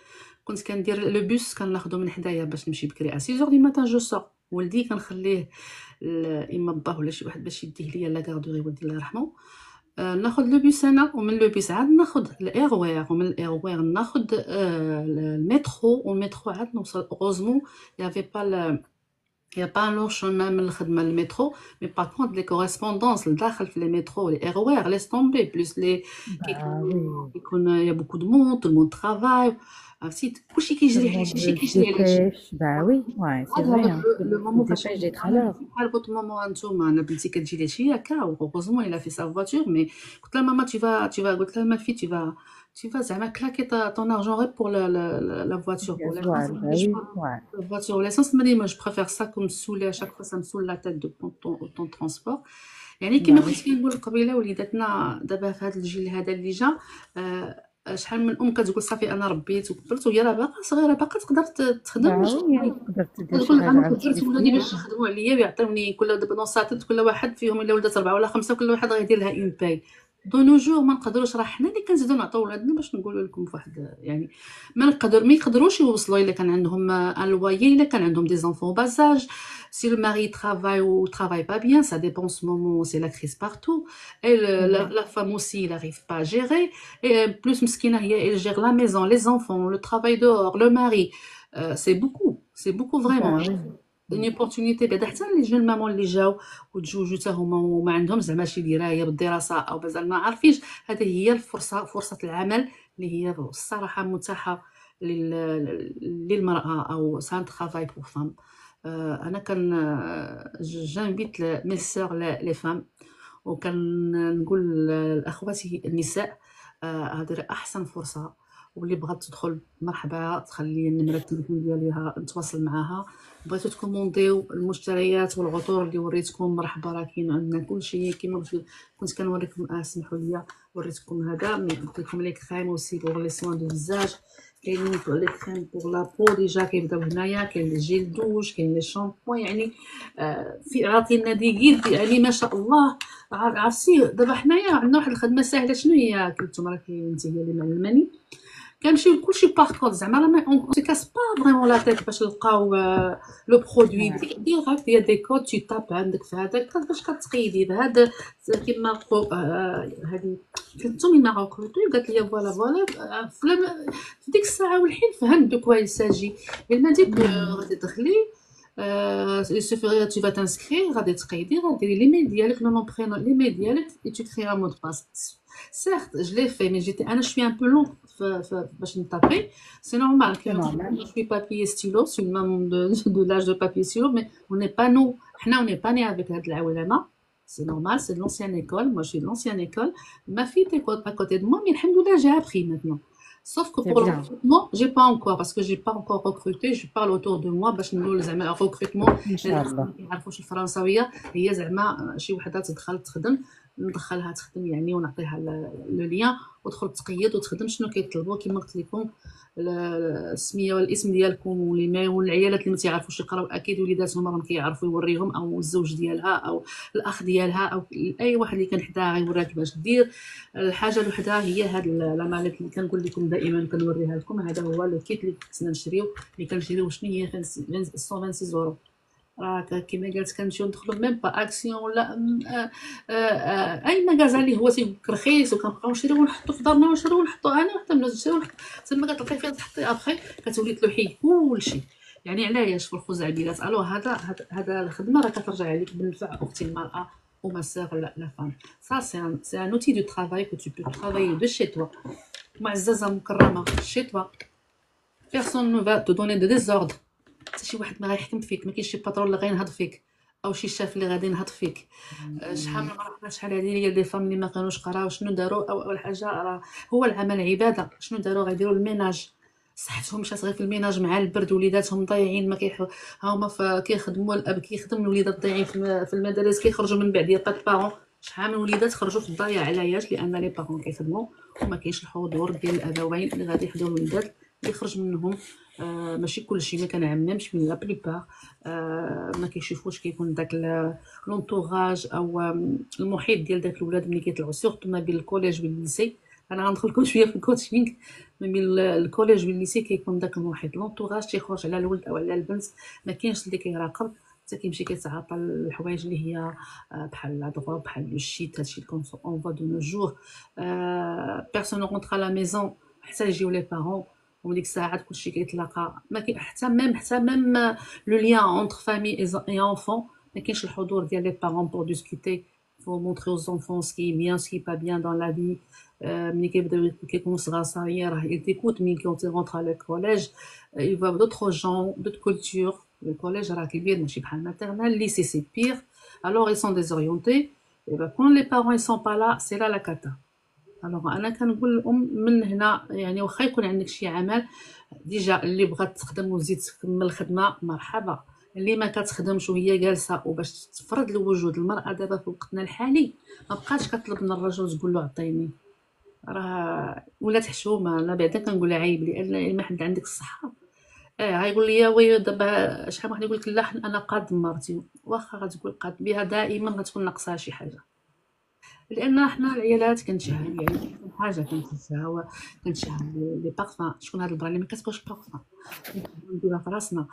كنت كندير لو بوس كناخدو من حدايا باش نمشي بكري 6 دي ماتان. جو سور ولدي كنخليه اما با ولا شي واحد باش يديه ليا لا غاردوري. ولدي الله يرحمه. ناخد لو بيس انا ومن لو بيس عاد ناخد الايروير ومن الايروير ناخد المترو والمترو عاد نوصل اوغوزمون يافي با يا با لو شومان من الخدمه للمترو. مي با كونط لي كوريسبوندونس لداخل في لي مترو لي ايروير ليس طومبي بلوس لي Bah oui, كيكون يا بوكو دو مون تو المون ترافاي. عرفتي كلشي tout le كيجري monde كلشي se كيجري على شي. dépêche. Bah oui, ouais, c'est هذا vrai, هذاك hein. Tout le لو monde se مومون فاش dépêche d'être à انا l'heure. بحال فوت ماما نتوما. انا بنتي كتجي لي شي هكا وغوزمون الا في سا فواتور. مي قلت لها ماما tu vas قلت لها ما في tu vas زعما كلاكي طون ارجون غير بور لا فواتور بور ليسونس. Gasoil, bah مانيش oui, ouais. لا فواتور ليسونس. ماني جو بريفير سا كوم سولي اشاك فوا. سا مسول لا تيت دو طون ترونسبور. يعني كما Bah oui, كنت كنقول قبيله وليداتنا دابا في هذا الجيل هذا اللي جا. شحال من كتقول صافي انا ربيت وكبرت وهي راه باقا صغيره باقا تقدر تخدم bah باش oui, hein. تخدم. تقدر تدير شي كتقول لك حاجة انا عاوتاني كبرت في ولادي باش حياتها. يخدموا عليا ويعطيوني كل دابا دون ساتيت كل واحد فيهم الا ولدات 4 ولا 5 كل واحد غيدير لها اون باي. دو نو جور ما نقدروش. راه حنا اللي كنزيدو نعطيو ولادنا باش نقولوا لكم فواحد يعني ما يقدروش يوصلوا الا كان عندهم ان لويي الا كان عندهم دي زونفون بازاج. Si le mari travaille ou travaille pas bien, ça dépend en ce moment, c'est la crise partout. Et C'est vrai. la femme aussi, il n'arrive pas à gérer. Et plus Mskina, elle gère la maison, les enfants, le travail dehors, le mari. C'est beaucoup vraiment. Bah oui. une opportunité بعدا حتى لي جون مامون اللي جاو وتزوجوا حتى هما وما عندهم زعما شي درايه بالدراسه او مازال ما عارفينش. هذه هي فرصه العمل اللي هي الصراحه متاحه للمراه او سان ترافاي بور فام. انا كان جانفيت مي سور لي فام وكنقول لاخواتي النساء هذه احسن فرصه. واللي بغات تدخل مرحبا تخلي النمره التليفون ديالها نتواصل معاها. بغيتو تكومونديو المشتريات والعطور اللي وريتكم مرحبا راه كاين عندنا كلشي كيما كنت كنوريكم. سمحوا لي وريتكم هذا. مي قلت لكم لي كريم اوسي بوغ لي سوان دو فيزاج. كاينين لي كريم بوغ لا بو ديجا كيبداو هنايا. كاين لي جيل دوش كاين لي شامبوان يعني في عاطينا دي غيد يعني ما شاء الله. عرفتي دابا حنايا عندنا واحد الخدمه ساهله. شنو هي كنتو راكي انت هي اللي معلماني. كنمشيو لكلشي باركود زعما راه ما اون سي كاس با فريمون لا تيت باش نلقاو لو برودوي Ouais. ديريكت. يا دي كود تو تاب عندك في هذاك باش كتقيدي بهذا كيما هذه كنتو من ماروكوتو قالت لي فوالا في ديك الساعه والحين فهمت دو كوا يساجي. ما ديك غادي تدخلي السوفيغ tu vas t'inscrire غادي تقيدي غاديري ليميل ديالك لو نون برينون ليميل ديالك et tu crées un mot de passe. Certes, je l'ai fait, mais je suis un peu long باش نطابي. C'est normal que C'est normal. je suis papier stylo, je suis une maman de l'âge de papier stylo, mais on n'est pas nous. On n'est pas né avec هاد العولمه. C'est normal, c'est de l'ancienne école. Moi, je suis de l'ancienne école. Ma fille était à côté de moi, mais alhamdoulilah, j'ai appris maintenant. Sauf que C'est pour le bien. recrutement, j'ai pas encore, parce que j'ai pas encore recruté. Je parle autour de moi باش نقول زعما recrutement. Inch'Allah. ما يعرفوش الفرنساويه هي زعما شي وحده تدخل تخدم ندخلها تخدم يعني ونعطيها لو ليان وتدخل تقيد وتخدم شنو كيطلبوا كيما قلت لكم السميه والاسم ديالكم والايميل. والعيالات اللي ما تيعرفوش يقراو اكيد وليداتهم راهم كيعرفوا يوريهم او الزوج ديالها او الاخ ديالها او اي واحد اللي كان حداها غيوريها كيفاش دير. الحاجه الوحده هي هاد لا ماليت اللي كنقول لكم دائما كنوريها لكم. هذا هو لو كيت اللي خصنا نشريو اللي كنشريو شنو هي 126 يورو. راه كيما قالت كنمشيو ندخلو ميم با اكسيون ولا اي مغازا اللي هو تيبقى رخيص وكنبقاو نشريو ونحطو في دارنا ونشريو ونحطو انا وحتى الناس نشريو تما كتلقاي فين تحطي ابخي كتولي تلوحي كلشي. يعني علاش في الخزعبيلات. الو هذا الخدمه راه كترجع عليك بالنفع اختي المراه وما سيغ لا فام. Ça c'est un outil de travail que tu peux travailler de chez toi. معززه مكرمه chez toi. Personne ne va te donner de désordre. حتى شي واحد ما غيحكم فيك. ما كاينش شي باترون اللي غينهض فيك او شي شاف اللي غادي ينهض فيك. شحال من مره شحال هذه هي دي فام اللي ما كانوش قراو شنو داروا. او اول حاجه راه هو العمل عباده. شنو داروا غيديروا الميناج. صحتهم مشات غير في الميناج مع البرد وليداتهم ضايعين ما ها هما كيخدموا الاب كيخدم الوليدات ضايعين في المدارس كيخرجوا من بعد يا با بارون شحال من وليدات خرجوا في الضياع. علاش؟ لان لي بارون كيخدموا وما كاينش الحضور ديال الابوين اللي غادي يحضروا الوليدات اللي يخرج منهم. ماشي كلشي، ما كنعممش، من لا بليبار ما كيشوفوش كيكون داك لونطوراج او المحيط ديال داك الولاد ملي كيطلعوا، سورتو ما بين الكوليج والليسي. انا غندخلكم شويه في الكوتشينغ. ما بين الكوليج والليسي كيكون داك المحيط، لونطوراج تيخرج على الولد او على البنت، ما كاينش اللي كيراقب، حتى كيمشي كيتعاطى الحوايج اللي هي بحال لا دغوا، بحال الشيت، هادشي اللي اون فوا دو نو جور. بيرسون رونطر لا ميزون حتى يجيو لي بارون، وديك الساعات كلشي كيتلاقى. ما كاين حتى ميم لو ليان اونتر فامي اي انفون، ما كاينش الحضور ديال لي بارون بور ديسكوتي. faut montrer aux enfants ce qui est bien, ce qui est pas bien dans la vie. ملي كيكونوا صغار صغير راه ils t'écoutent. ملي كيرونطروا على الكوليج ils voient d'autres gens, d'autres cultures. Le collège راه كبير ماشي بحال maternelle. Lycée c'est pire. Alors ils sont désorientés. Et ben quand les parents ils sont pas là, c'est là la cata. Alors انا كنقول للام من هنا، يعني واخا يكون عندك شي عمل ديجا اللي بغات تخدم وتزيد تكمل الخدمه مرحبا، اللي ما كتخدمش وهي جالسه وباش تفرض لوجود المراه دابا في وقتنا الحالي ما بقاش كطلب من الرجل وتقول له عطيني، راه ولات حشومه. انا بعدا كنقول عيب، لان ما حد عندك الصحه غايقول لي وي دابا شحال واحد يقول لك لا انا قاد مرتي، واخا غتقول قاد بها دائما غتكون ناقصها شي حاجه. لان حنا العيالات كنتشهى، يعني حاجه كنتشهى لي بارفان. شكون هاد البرا اللي ما كتبغيش بارفان نديرها في راسنا.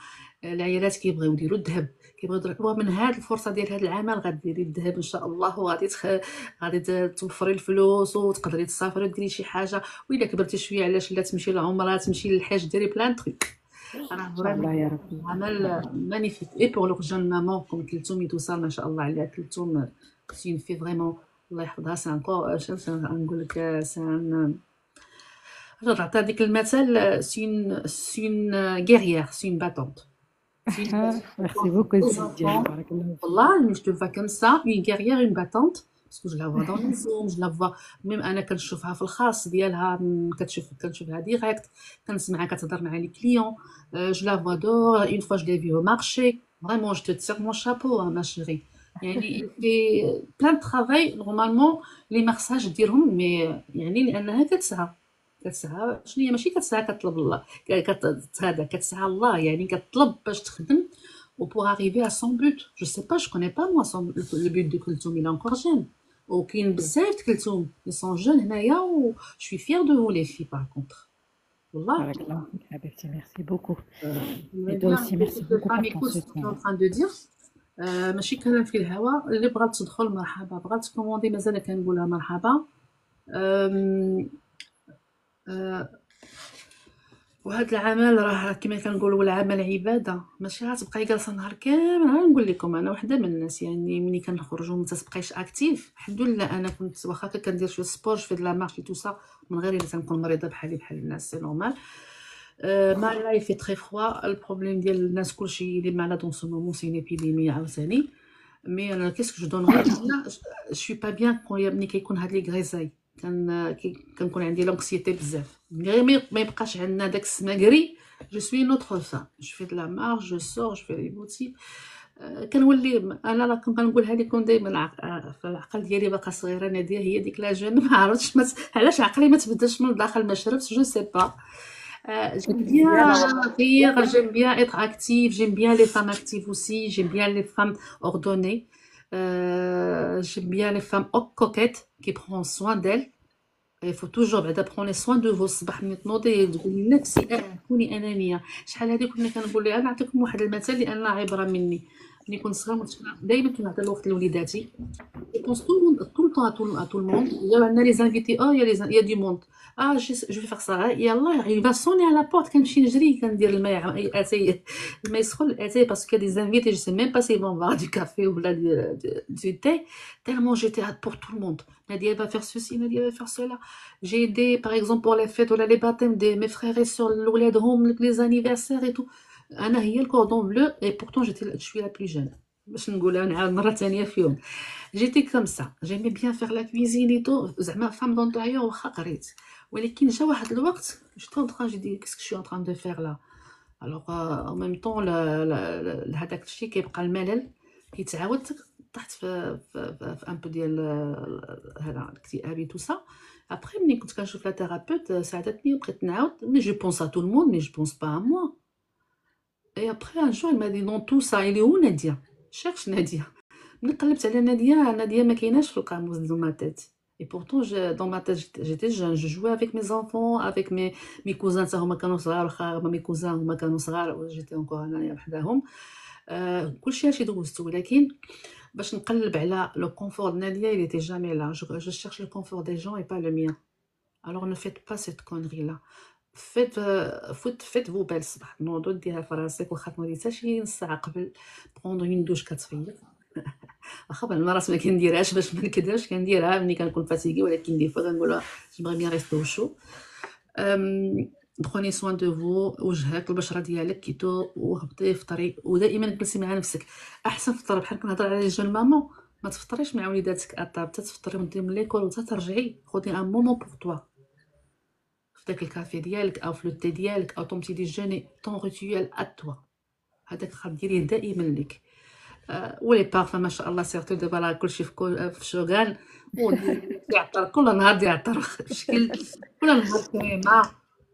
العيالات كيبغيو يديروا الذهب، كيبغيو ومن هاد الفرصه ديال هاد العمل غديري الذهب ان شاء الله، وغادي غادي توفري الفلوس وتقدري تسافري وديري شي حاجه. واذا كبرتي شويه علاش لا تمشي للعمره، تمشي للحج، ديري بلان تريك. راه ان شاء الله يا فريمون ربي. عمل مانيفيك. اي بور لو جون مامون كوم كلثوم توصل ما شاء الله عليها. كلثوم سي في فريمون الله يحفظها. سي انكور نقول لك سان تعطي هذيك المثل سي اون غيريير، سي اون باتونت. ميرسي بوكو سي ديالي، بارك الله فيك. والله je te vois comme ça, une guerrière, une battante, parce que je la vois dans les zooms, je la vois même انا كنشوفها في الخاص ديالها، كنشوفها ديريكت، كنسمعها كتهضر مع لي كليون. je la vois dehors, une fois je l'ai vue au marché. Vraiment je te tire mon chapeau ma chérie. يعني في plein de travail normalement اللي ما خصهاش ديرهم، مي يعني لانها كتسعى شنو هي، ماشي كتسعى كطلب الله، هذا كتسعى الله، يعني كطلب باش تخدم ou pour arriver à son but. Je sais pas, je connais pas moi le but de Kulthum, il est encore jeune. وكاين بزاف د كلثوم ils sont jeunes هنايا و je suis fière de vous les filles par contre. والله بارك الله فيك حبيبتي، ميرسي بوكو. j'aimerais Et toi bien aussi, que merci toutes les beaucoup femmes pour ton écoutent ce que tu es en soutien. train de dire. ماشي كلام في الهواء. اللي بغات تدخل مرحبا، بغات تكوموندي مازال كنقولها مرحبا. وهذا العمل راه كما كنقولوا العمل عباده، ماشي غتبقاي جالسه نهار كامل. نقول لكم انا وحده من الناس، يعني ملي كنخرجوا ما تبقايش اكتيف. الحمد لله انا كنت واخا كندير شويه سبور، جو في د لا مارش تو سا، من غير الا تنكون مريضه بحال الناس، سي نورمال. ما لا يفي تري فروا. البروبليم ديال الناس كلشي لي مالاد اون سو مومون سي ايبيديمي عاوتاني. مي انا كيسك جو دونغي، انا شوي با بيان ملي كيكون هاد لي غريزاي، كنكون عندي لونكسيتي بزاف. غير ما يبقاش عندنا داك السماكري. جو سوي نوتر فام، جو في د لا مارش، جو سور، جو في لي بوتيك. كنولي انا راه كنقولها لكم دائما، في العقل ديالي باقا صغيره ناديه، هي ديك لا جون. ما عرفتش علاش عقلي ما تبدلش من الداخل، ما شربتش، جو سي با. J'aime bien rire, j'aime bien être active, j'aime bien les femmes actives aussi, j'aime bien les femmes ordonnées, j'aime bien les femmes coquettes qui prennent soin d'elles. Il faut toujours بعدا prendre soin de vous. الصباح ملي تنوضي تقولي لنفسي كوني انانيه. شحال هذه كنا كنقول لها، نعطيكم واحد المثال لان عبره مني. ملي كنت صغيره دائما كنعطي الوقت لوليداتي. Je pense tout le temps à tout le monde. Il y a les invités, oh il y a du monde. Ah je vais faire ça. يلا il va sonner à la porte كنمشي نجري كندير الماء اتاي الماء يسخن اتاي parce qu'il y a des invités, je sais même pas s'ils vont boire du café ou du thé, tellement j'étais hâte pour tout le monde. Nadia va faire ceci, Nadia va faire cela. J'ai aidé par exemple pour les fêtes ou les baptêmes de mes frères et sœurs, les anniversaires et tout. انا هي الكوردون بلو et pourtant je suis la plus jeune. باش نقولها نعاود مره ثانيه فيهم. جيتي كوم سا، جيمي بيان فيغ لا كويزين اي تو، زعما فام دونتيور واخا قريت. ولكن جا واحد الوقت جو طون جو دي كيسكو شو ان تران دو فيغ لا. الوغ او ميم طون هذاك الشيء كيبقى الملل كيتعاود طحت في ان بو ديال هذا الاكتئاب تو سا. ابخي ملي كنت كنشوف لا ثيرابيوت ساعدتني وبقيت نعاود مي جو بونس ا تو الموند مي جو بونس با ا موا. اي ابخي ان جور م'a dit non tout ça il est où نادية شيرش نادية. ملي قلبت على نادية ما كايناش في القاموس دو ما تيت. Et pourtant, dans ma tête, j'étais jeune, je jouais avec mes enfants, avec mes cousins, ça, هما كانوا صغار، واخا mes cousins هما كانوا صغار، j'étais encore انايا وحداهم. كلشي هادشي دوزت، ولكن باش نقلب على لو كونفور ديال نادية il était jamais là. Je cherche le confort des gens et pas le mien. Alors ne faites pas cette connerie là. Faites vos belles الصباح، نوضو ديها في راسك واخا تنوضي حتى شي نص ساعة قبل، prendre une douche كتفيق. واخا بالمرات ما كنديرهاش باش ما نكذبش، كنديرها ملي كنكون فاتيكي، ولكن دي فوا كنقولها جيمغي بيان ريستي او شو. بخوني سوان دو فو، وجهك البشره ديالك كيتو، وهبطي فطري، ودائما جلسي مع نفسك. احسن فطر بحال كنهضر على لي جون مامون، ما تفطريش مع وليداتك اطاب حتى تفطري وانتي من ليكول وحتى ترجعي، خدي ان مومون بور توا في داك الكافي ديالك او في لو تي ديالك او طون بتي ديجوني، طون ريتويال ا توا، هذاك غديريه دائما ليك. ولي بارفان ما شاء الله سيرتو دابا راه كلشي في شوغان، يعطر كل نهار يعطر بشكل، كل نهار كريمه،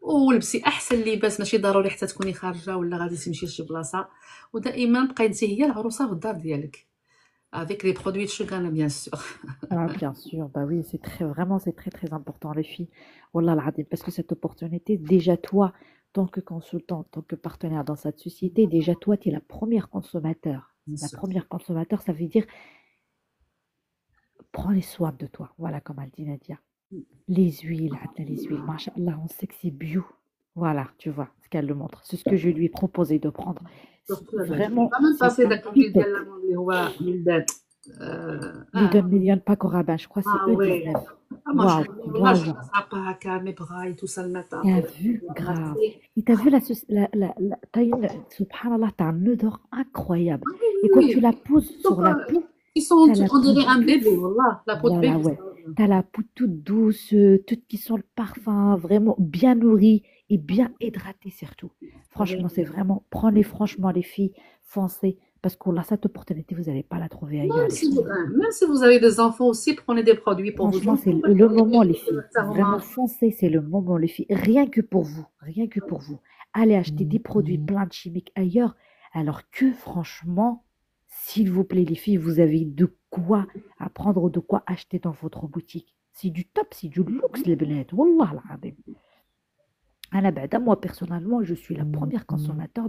ولبسي احسن لباس، ماشي ضروري حتى تكوني خارجه ولا غادي تمشي لشي بلاصه، ودائما بقاي انت هي العروسه في الدار ديالك avec les produits de Shogun bien sûr. Ah, bien sûr, bah oui, c'est très, vraiment, c'est très, très important, les filles. Wallah al-Azim, parce que cette opportunité, déjà toi, tant que consultant, tant que partenaire dans cette société, déjà toi, tu es la première consommateur. Bien La sûr. première consommateur, ça veut dire prends les soins de toi. Voilà, comme elle dit Nadia. Les huiles, les huiles, machallah, on sait que c'est bio. Voilà, tu vois ce qu'elle le montre. C'est ce que je lui ai proposé de prendre. Surtout Vraiment, pas même passer c'est un داك الفيل pipette. ديال لامون اللي هو ولدات. Les 2 millions pas Corabin, je crois que c'est ouais. E19. Moi je Waouh, والله je waouh. ne pas هكا mes bras et tout ça le matin T'as pour vu? Grave. Et t'as vu t'as une, subhanallah, t'as un odeur incroyable. Et quand tu la poses sur la peau, ils sont t'as la on peau dirait un douce. bébé والله la peau de Voilà, bébé. ouais. T'as la peau toute douce, toute qui sent le parfum, vraiment bien nourrie et bien hydratée surtout. Franchement, c'est vraiment, prenez franchement les filles, foncez, parce qu'on a cette opportunité, vous n'allez pas la trouver ailleurs, les filles. Même si vous avez des enfants aussi, prenez des produits pour vos Franchement, enfants. c'est le moment, les filles. Ça vous Vraiment, marche. foncez, c'est le moment, les filles. Rien que pour vous, rien que pour vous. Allez acheter des produits pleins de chimiques ailleurs, alors que franchement, s'il vous plaît, les filles, vous avez de quoi apprendre, de quoi acheter dans votre boutique. C'est du top, c'est du luxe, les belettes. Wallah al-azim. Moi, personnellement, je suis la première consommateur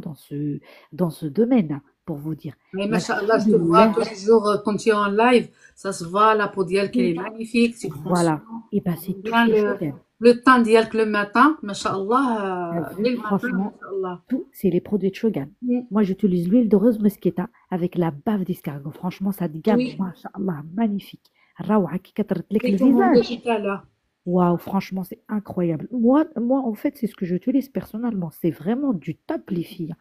dans ce domaine, pour vous dire. Mais machallah, je te vois tous les jours quand tu es en live, ça se voit, la peau d'elle qui est magnifique, tu prends Voilà. soin. Et bien, c'est tout Bien les choses. le temps d'elle le matin, machallah, T'as vu, dès le matin, franchement, machallah. tout, c'est les produits de Shogun. Mm. Moi, j'utilise l'huile de rose mosqueta avec la bave d'escargot. Franchement, ça gamme, Oui. machallah, magnifique. Rawa, qui كترد لك Et comment on الفيزاج. dit tout à l'heure. Waouh, franchement, c'est incroyable. Moi, en fait, c'est ce que j'utilise personnellement. C'est vraiment du top, les filles.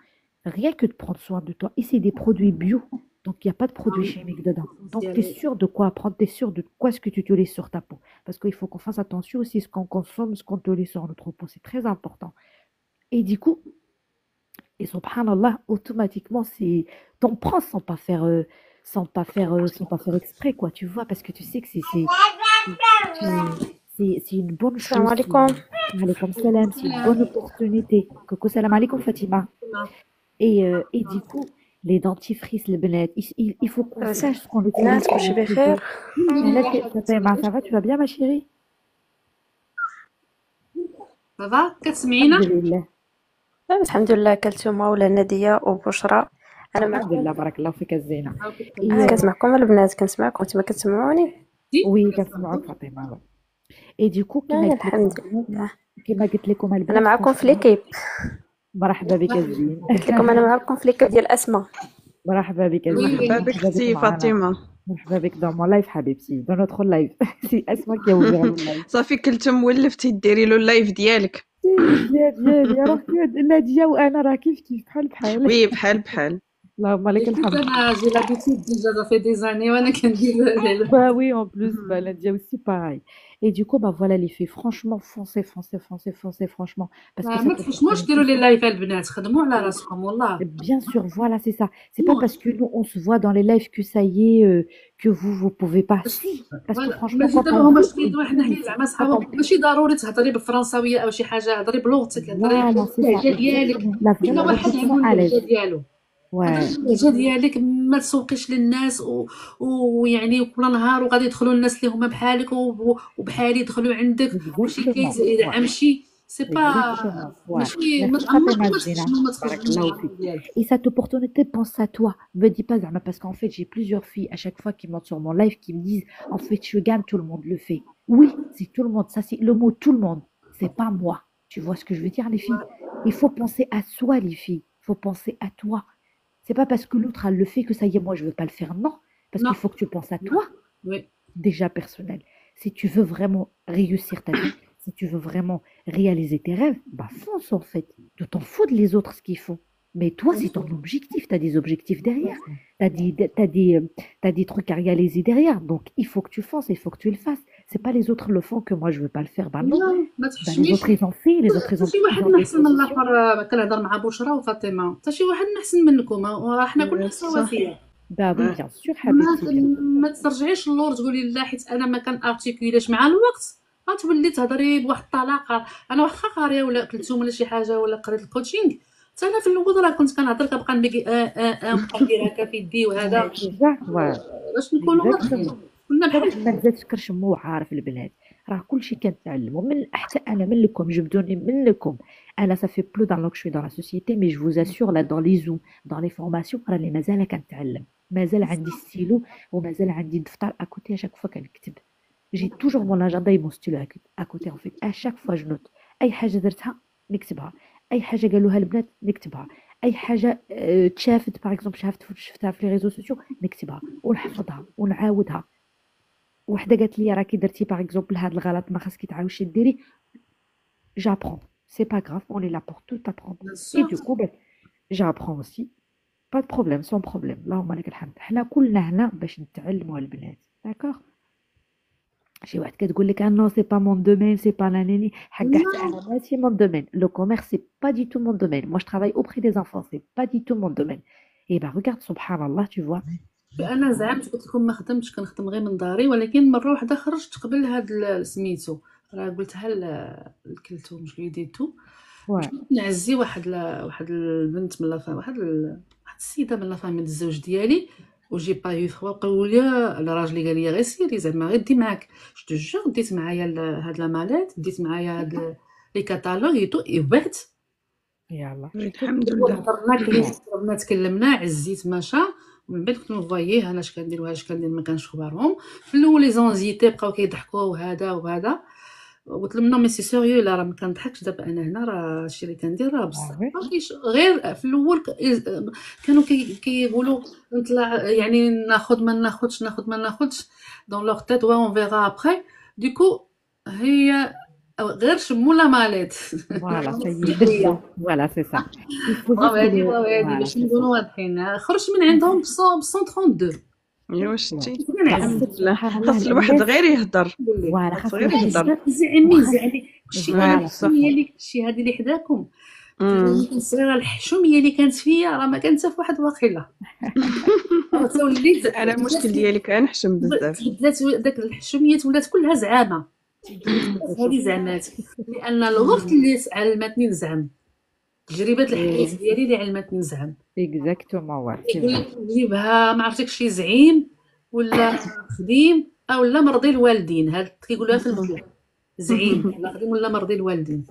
Rien que de prendre soin de toi. Et c'est des produits bio. Donc, il n'y a pas de produits chimiques dedans. Donc, tu es sûr de quoi prendre, tu es sûr de quoi ce que tu utilises sur ta peau. Parce qu'il faut qu'on fasse attention aussi à ce qu'on consomme, ce qu'on utilise sur notre peau. C'est très important. Et du coup, et subhanallah, automatiquement, t'en prends sans pas faire exprès, quoi. Tu vois, parce que tu sais que c'est une bonne chose. Salam alaikum. Alaykoum salam, c'est une bonne opportunité. Coucou, salam alaikum Fatima. Et du coup, les dentifrices, les belettes, il faut qu'on sache ce qu'on utilise. الناس كلشي بخير. Ça va, tu vas bien ma chérie? Ça va كتسمعينا؟ Alhamdulillah. لاباس الحمد لله. كلثومة ولا نادية وبشرى. انا معكم. Alhamdulillah, barakallahu fik الزينة. كنسمعكم البنات، كنسمعكم انتما كتسمعوني. Oui, كنسمعوك فاطمة. Et du coup, الحمد لله كما قلت لكم البنات، انا معكم في ليكيب. مرحبا بك الزين. قلت لكم انا معكم في ليكيب ديال اسماء. مرحبا بك الزين. مرحبا بك اختي فاطمه. مرحبا بك dans mon live حبيبتي، dans notre live. C'est Asma qui a ouvert le live. صافي كلثوم ولفتي ديري له اللايف ديالك. ديالي راه نادية وانا راه كيف بحال. وي بحال. اللهم لك الحمد. انا جي لابيتيد ديجا ça fait des années وانا كندير Bah oui, en plus, bah, Nadia aussi pareil. Et du coup, bah voilà les filles, franchement, foncez, foncez, foncez, foncez, franchement, parce que ما cette تحشموش ديروا opportunité, لي لايف البنات، خدموا على راسكم والله. bien sûr, voilà, c'est ça. C'est pas خدموا. parce que nous, on se voit dans les lives que ça y est, que vous pouvez pas. Si, parce que فوالا franchement, ماشي quand دابا on هما veut, شويه on واحد peut, les ناحيه filles. زعما Quand on صحابك ماشي ضروري تهضري بالفرنساويه او شي حاجه، هضري بلغتك، هضري Voilà, c'est ça, باللهجه ديالك. exactement. Là, كل vraiment, je واحد te عنده sens à اللهجه l'aise. ديالو. هضري Ouais, باللهجه ديالك، ما تسوقيش للناس ويعني كل نهار وغادي يدخلوا الناس اللي هما بحالك وبحالي يدخلوا عندك وشي exactement. Ouais, كيدعم شي سي با. exactement. Ouais. ماشي ما Merci, Fatima عمرك Zina. تحشموا، ما تخرجوش Barakallahu العرض fik. ديالك. Et cette opportunité, pense à toi. Me dis pas, Zama, parce qu'en fait, j'ai plusieurs filles à chaque fois qui montent sur mon live qui me disent, en fait, je gagne, tout le monde le fait. Oui, c'est tout le monde. Ça, c'est le mot tout le monde. C'est pas moi. Tu vois ce que je veux dire, les filles? Il faut penser à soi, les filles. Il faut penser à toi. C'est pas parce que l'autre a le fait que ça y est, moi, je veux pas le faire. Non. Parce Non. qu'il faut que tu penses à toi, Oui. déjà personnel. Si tu veux vraiment réussir ta vie, si tu veux vraiment réaliser tes rêves, bah fonce en fait. Tu t'en fous de les autres ce qu'ils font. Mais toi, c'est ton objectif. Tu as des objectifs derrière. T'as des trucs à réaliser derrière. Donc, il faut que tu fonces, il faut que tu le fasses. C'est pas les autres le font que moi, je veux pas le faire. Bah non. لا ما Bah, les تحشميش. autres, ils ont fait. Les autres, حتى شي واحد ils ont ما des احسن من positions. الاخر. كنهضر مع بشرى وفاطمه، حتى شي واحد ما احسن منكم، وحنا كلنا صح. سواسيه. Bah oui, آه. bien sûr, ما Habibti, bien sûr. ما ترجعيش للور تقولي لا حيت انا ما كان ارتيكوليش مع الوقت غتولي تهضري بواحد الطلاقه. انا واخا قاريه ولا كلثوم ولا شي حاجه ولا قريت الكوتشينغ، حتى انا في الاول راه كنت كنهضر كنبقى نبكي نبقى ندير هكا في يدي وهذا Déjà, voilà. باش نكونوا Exactement. كنا طبعا بحال. ما تذكرش مو عارف البلاد راه كلشي كنتعلمو من حتى انا منكم جبدوني منكم انا ça fait plus d'un an que je suis dans la société mais je vous assure là dans les zooms dans les formations راني مازال كنتعلم مازال عندي ستيلو ومازال عندي دفتر اكوتي à chaque fois كنكتب j'ai toujours mon agenda et mon stylo à côté en fait à chaque fois je note اي حاجه درتها نكتبها اي حاجه قالوها البنات نكتبها اي حاجه تشافت باغ اكزومبل شفتها في لي ريزو سوسيو نكتبها ونحفظها ونعاودها وحده قالت لي راكي درتي باغ اكزومبل هاد الغلط ما خاصك تعاودي ديري j'apprends c'est pas grave on est là pour tout apprendre et du coup ben, j'apprends aussi pas de problème sans problème اللهم لك الحمد حنا كلنا هنا باش نتعلموا البنات داكوغ شي واحد كتقول لك نو سي با مون دومين سي با نانيني حكا حتى انا ماشي مون دومين لو كوميرس سي با دي تو مون دومين moi je travaille auprès des enfants c'est pas du tout mon domaine et ben regarde subhanallah tu vois انا زعمت قلت لكم ما خدمتش، كنخدم غير من داري، ولكن مره واحده خرجت قبل هاد سميتو راه قلتها الكلتو مش ديتو ouais نعزي واحد البنت من لافا واحد السيده من لافامي الزوج ديالي وجي با يو فوا قالوا لي الراجل قال لي غير سيري زعما غير دي معاك جو جو ديت معايا هاد لا ماليت ديت معايا هاد لي كاتالوج اي تو اي بعت يلا الحمد لله. هضرنا تكلمنا عزيت ماشا ومن بعد كنت نفواييه انا اش كندير واش كندير ما كانش خبارهم. في الاول لي زونزيتي بقاو كيضحكوا وهذا قلت لهم نو مي سي سيريو لا راه ما كنضحكش دابا انا هنا راه هادشي اللي كندير راه بصح وي. مكاينش غير في الاول كانوا كيقولوا نطلع يعني ناخذ ما ناخذش دون لوغ تيت اون فيغا ابري دوكو هي غير شموا لا ماليت. Voilà, ça y est, بدلوا. Voilà, c'est ça. Il faut juste هادي le... هادي Voilà, باش c'est ça. نكونوا واضحين. خرجت من عندهم ب 132. ايوا شتي كنا Parce نعزل que لا سبحان الله خاص الواحد الناس غير يهضر نقول لك voilà خاص خاص غير الواحد يهضر زعمي وخاص كلشي فوالا انا voilà بصح الحشوميه اللي كلشي هذه اللي حداكم ملي كنت صغيره الحشوميه اللي كانت فيا راه ما كانت حتى في واحد واقيلا راه وليت انا المشكل ديالي كنحشم بزاف تبدلات داك الحشوميات ولات كلها زعامه هذه زعمات لان الوقت اللي علمتني نزعم تجربه الحياه ديالي اللي علمتني نزعم exactement ouais c'est يقول vrai لك نجيبها ما عرفتك شي زعيم ولا خديم او لا مرضي الوالدين هاد كيقولوها في المغرب زعيم ولا خديم ولا مرضي الوالدين.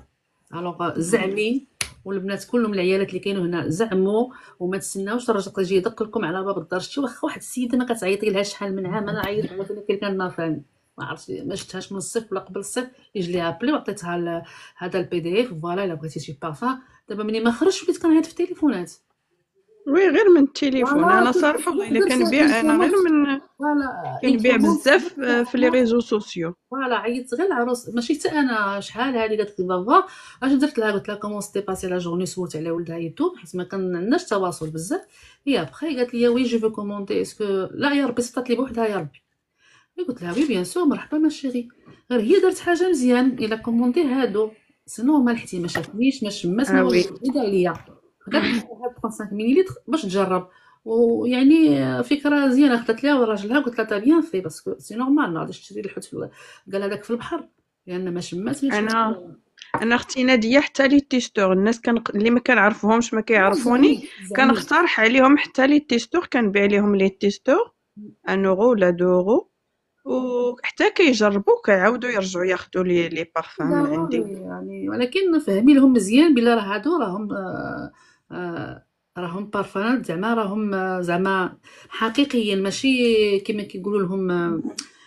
الوغ زعمي والبنات كلهم العيالات اللي كاينوا هنا زعموا وما تسناوش الراجل يجي يدق لكم على باب الدار. شتي واخا واحد السيده ما كتعيطي لها شحال من عام انا عيطت قلت لها كان نافاني ما عرفتش ما شفتهاش من الصيف ولا قبل الصيف يجي ليها ابلي وعطيتها هذا البي دي اف فوالا الا بغيتي شي بارفان. دابا ملي ما خرجت وليت كنعيط في التليفونات وي غير من التليفون انا صراحه والله الا كنبيع انا غير من فوالا كنبيع بزاف في لي ريزو سوسيو فوالا عيطت غير العروس ماشي حتى انا شحال هذه قالت لي بابا اش درت لها قلت لها كومون سيتي باسي لا جورني سولت على ولدها يتو حيت ما كنعندناش تواصل بزاف هي ابخي قالت لي وي جو فو كوموندي اسكو لا يا ربي صطات لي بوحدها يا ربي قلت لها وي بيان سور مرحبا ما شيري، غير هي دارت حاجه مزيان الا كوموندي هادو سينو ما لحتي ما شافنيش ما شمات ما والو وي بعيده عليا، خدات هاد 35 مليلتر باش تجرب، ويعني فكره زينه خدات ليها وراجلها، قلت لها تا بيان في باسكو سي نورمال ما غاديش تشري الحوت قال هذاك في البحر لان ما شمات ما شمات. انا اختي ناديه حتى لي تيستور الناس اللي ما كنعرفوهمش ما كيعرفوني زعيم زعيم كنقترح عليهم حتى لي تيستور، كنبيع ليهم لي تيستور 1 اورو ولا 2 اورو، وحتى كيجربوا كيعاودوا يرجعوا ياخذوا لي بارفان من عندي. ضروري يعني، ولكن فهمي لهم مزيان بلا راه هادو راهم راهم بارفانات زعما راهم زعما حقيقيين ماشي كما كيقولوا لهم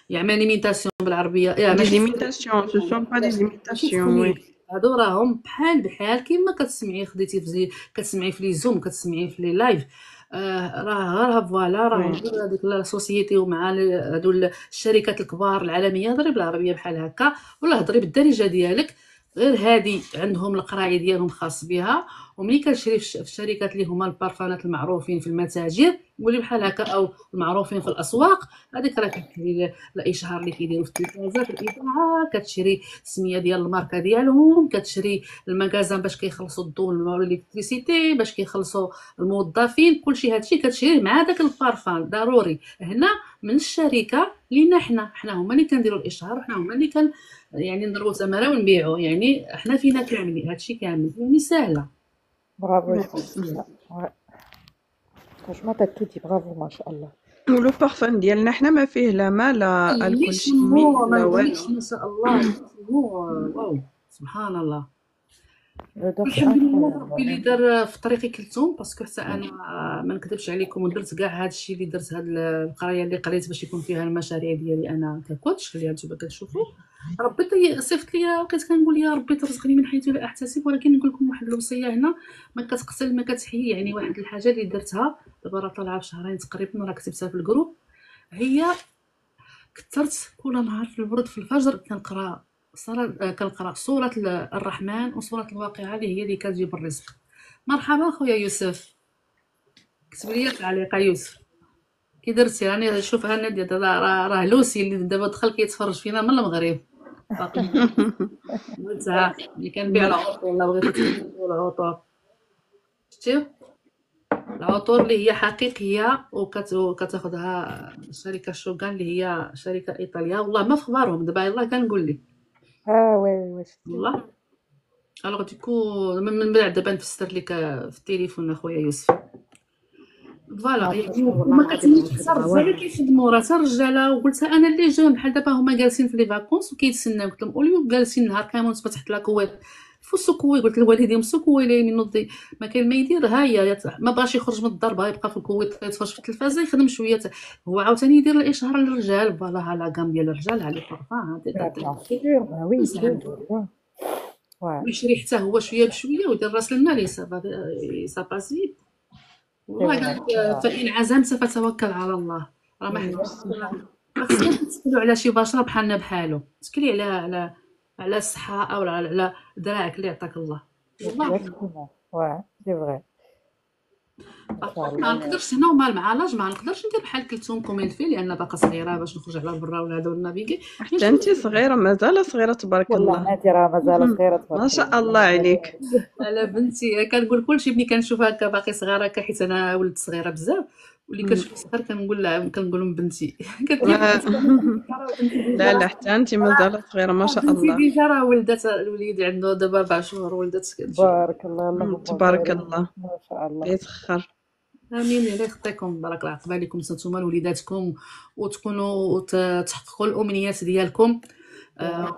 يعمل ليميتاسيون بالعربيه يا دي ماشي زيميتاسيون سو سون با دي ماشي زيميتاسيون وي. تخليط. هادو راهم بحال بحال كيما كتسمعي خديتي كتسمعي في لي زوم كتسمعي في لي لايف، راه فوالا راهم وي غير هذيك لا سوسيتي ومع هادو الشركات الكبار العالميه، هضري بالعربيه بحال هكا ولا هضري بالدارجه ديالك، غير هادي عندهم القرايه ديالهم خاص بها. وملي كنشري في الشركات اللي هما البارفانات المعروفين في المتاجر نقولي بحال هكا او المعروفين في الاسواق، هذيك راه كتشري الاشهار اللي كيديروا في التلفازات الاذاعه، كتشري السميه ديال الماركه ديالهم، كتشري المغازان باش كيخلصوا الضوء والالكتريسيتي باش كيخلصوا الموظفين، كلشي هادشي كتشريه مع داك البارفان ضروري هنا من الشركه لينا حنا هما اللي كنديروا الاشهار، حنا هما اللي يعني نضربوا ثمره ونبيعوا، يعني حنا فينا كاملين هادشي كامل يعني سهله. برافو يا خويا. Ouais. Franchement, t'as tout dit. Bravo, mashallah. ولو بارفان ديالنا حنا ما فيه لا ما لا الكول نقوليش شيمي هو ما لا نقوليش والو. ما شاء الله هو واو سبحان الله. L'odeur, c'est الحمد لله incroyable, ربي اللي vraiment. دار في طريقي كلثوم، باسكو حتى انا ما نكذبش عليكم ودرت كاع هذا الشيء اللي درت، هاد القرايه اللي قريت باش يكون فيها المشاريع ديالي انا ككوتش اللي هانتوما كتشوفوا، ربي صيفط ليا بقيت كنقول يا ربي ترزقني من حيث لا احتسب، ولكن نقول لكم واحد الوصيه هنا ما كتقتل ما كتحيي، يعني واحد الحاجه اللي درتها دابا راه طالعه في شهرين تقريبا راه كتبتها في الجروب، هي كثرت كل نهار في الورد في الفجر كنقرا سورة الرحمن وسورة الواقعة اللي هي اللي كتجيب الرزق. مرحبا خويا يوسف، كتب لي تعليقة يوسف كي درتي، راني شوف نادية دابا راه لوسي اللي دابا دخل كيتفرج فينا من المغرب باقي قلتها اللي كنبيع العطور ولا بغيتو تكتبوا العطور، شتيو العطور اللي هي حقيقيه وكتاخذها شركه شوغان اللي هي شركه ايطاليه، والله ما في اخبارهم دابا يلاه كنقول لك Ah ouais, ouais, je sais. والله. الوغ ديكو من بعد دابا نفسر لك في التليفون اخويا يوسف، فوالا Non, يعني franchement, والله وما العظيم كتمنيش راه حتى خدمة الرجاله واعرة. كيخدموا، راه حتى الرجاله وقلتها انا اللي جاي بحال دابا هما جالسين في لي فاكونس وكيتسناو، قلت لهم اوليو جالسين نهار كامل تحت لاكوير فوسو كوي، قلت لوالديهم سو كوي لي منوضي ما كاين ما يدير، ها هي ما بغاش يخرج من الدار بغا يبقى في الكويت يتفرج في التلفازه يخدم شويه، هو عاوتاني يدير الاشهار للرجال، فوالا ها لا كام ديال الرجال ها لي بارفان Ah, bien sûr, bah oui, il faut, زعما voilà. Ouais, ويشري حتى هو شويه بشويه ويدير راس المال يساباس فيت، c'est والله vrai, قالك c'est vrai. فإن عزمت فتوكل على الله، راه ما حنا ميرسي. ما خصناش نتكلوا على شي بشره بحالنا بحالو، تكلي على الصحه او على دراعك اللي عطاك الله، والله Exactement. Ouais, c'est vrai. ما Inch'Allah. نقدرش هنا ومال مع لاج ما نقدرش ندير بحال كلثوم كوميل في لان باقا صغيره باش نخرج على برا ولا هذا ونافيغي، مي حتى انت صغيره مازال صغيره تبارك والله الله. نادي راه مازال صغيرة ما تبارك شاء الله. الله عليك. على بنتي كنقول كلشي ملي كنشوف هكا باقي صغيره هكا حيت انا ولدت صغيره بزاف، واللي كنشوف صغير كنقول لها كنقول لهم بنتي كتجي لا بنتي لا ديجا لا حتى انت مازال صغيره ما شاء بنتي الله. ديجا راه ولدت، الوليد عنده دابا 4 شهور ولدت كتشوف. بارك الله اللهم تبارك بارك. الله ما شاء الله. يسخر. امين الله يخطيكم بارك الله عقبه عليكم نتوما وليداتكم وتكونوا تحققوا الامنيات ديالكم،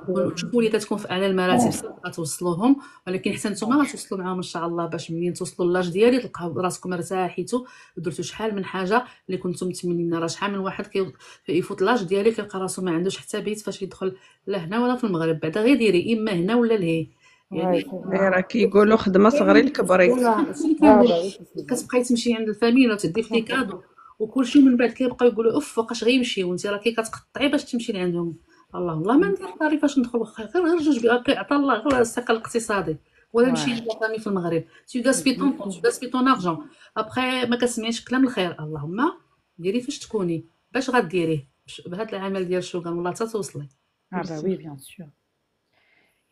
وتشوفوا وليداتكم في اعلى المراتب غتوصلوهم، ولكن حتى نتوما غتوصلوا معاهم ان شاء الله باش منين توصلوا لاج ديالي تلقاو راسكم ارتاحيتوا ودرتوا شحال من حاجه اللي كنتم متمنين، راه شحال من واحد كيفوت لاج ديالي كيلقى راسو ما عندوش حتى بيت فاش يدخل لا هنا ولا في المغرب، بعدا غير ديري اما هنا ولا لهي Ouais, يعني c'est vrai. راه كيقولوا خدمه صغري الكبري. فوالا شنو Ah كنقول، bah oui, c'est vrai. كتبقاي تمشي عند الفاميله وتدي في لي كادو وكلشي من بعد كيبقاو يقولوا اف واقاش غيمشي وانت راكي كتقطعي باش تمشي لعندهم، الله والله ما ندير طاري فاش ندخل غير جوج عطا الله غير الثقل الاقتصادي ولا نمشي Ouais. للفامي في المغرب tu gaspilles ton temps tu gaspilles ton argent ابخي ما كسمعيش كلام الخير، اللهم ديري فاش تكوني باش غديريه بهذا العمل ديال الشوغان والله حتى توصلي. bah oui, bien sûr.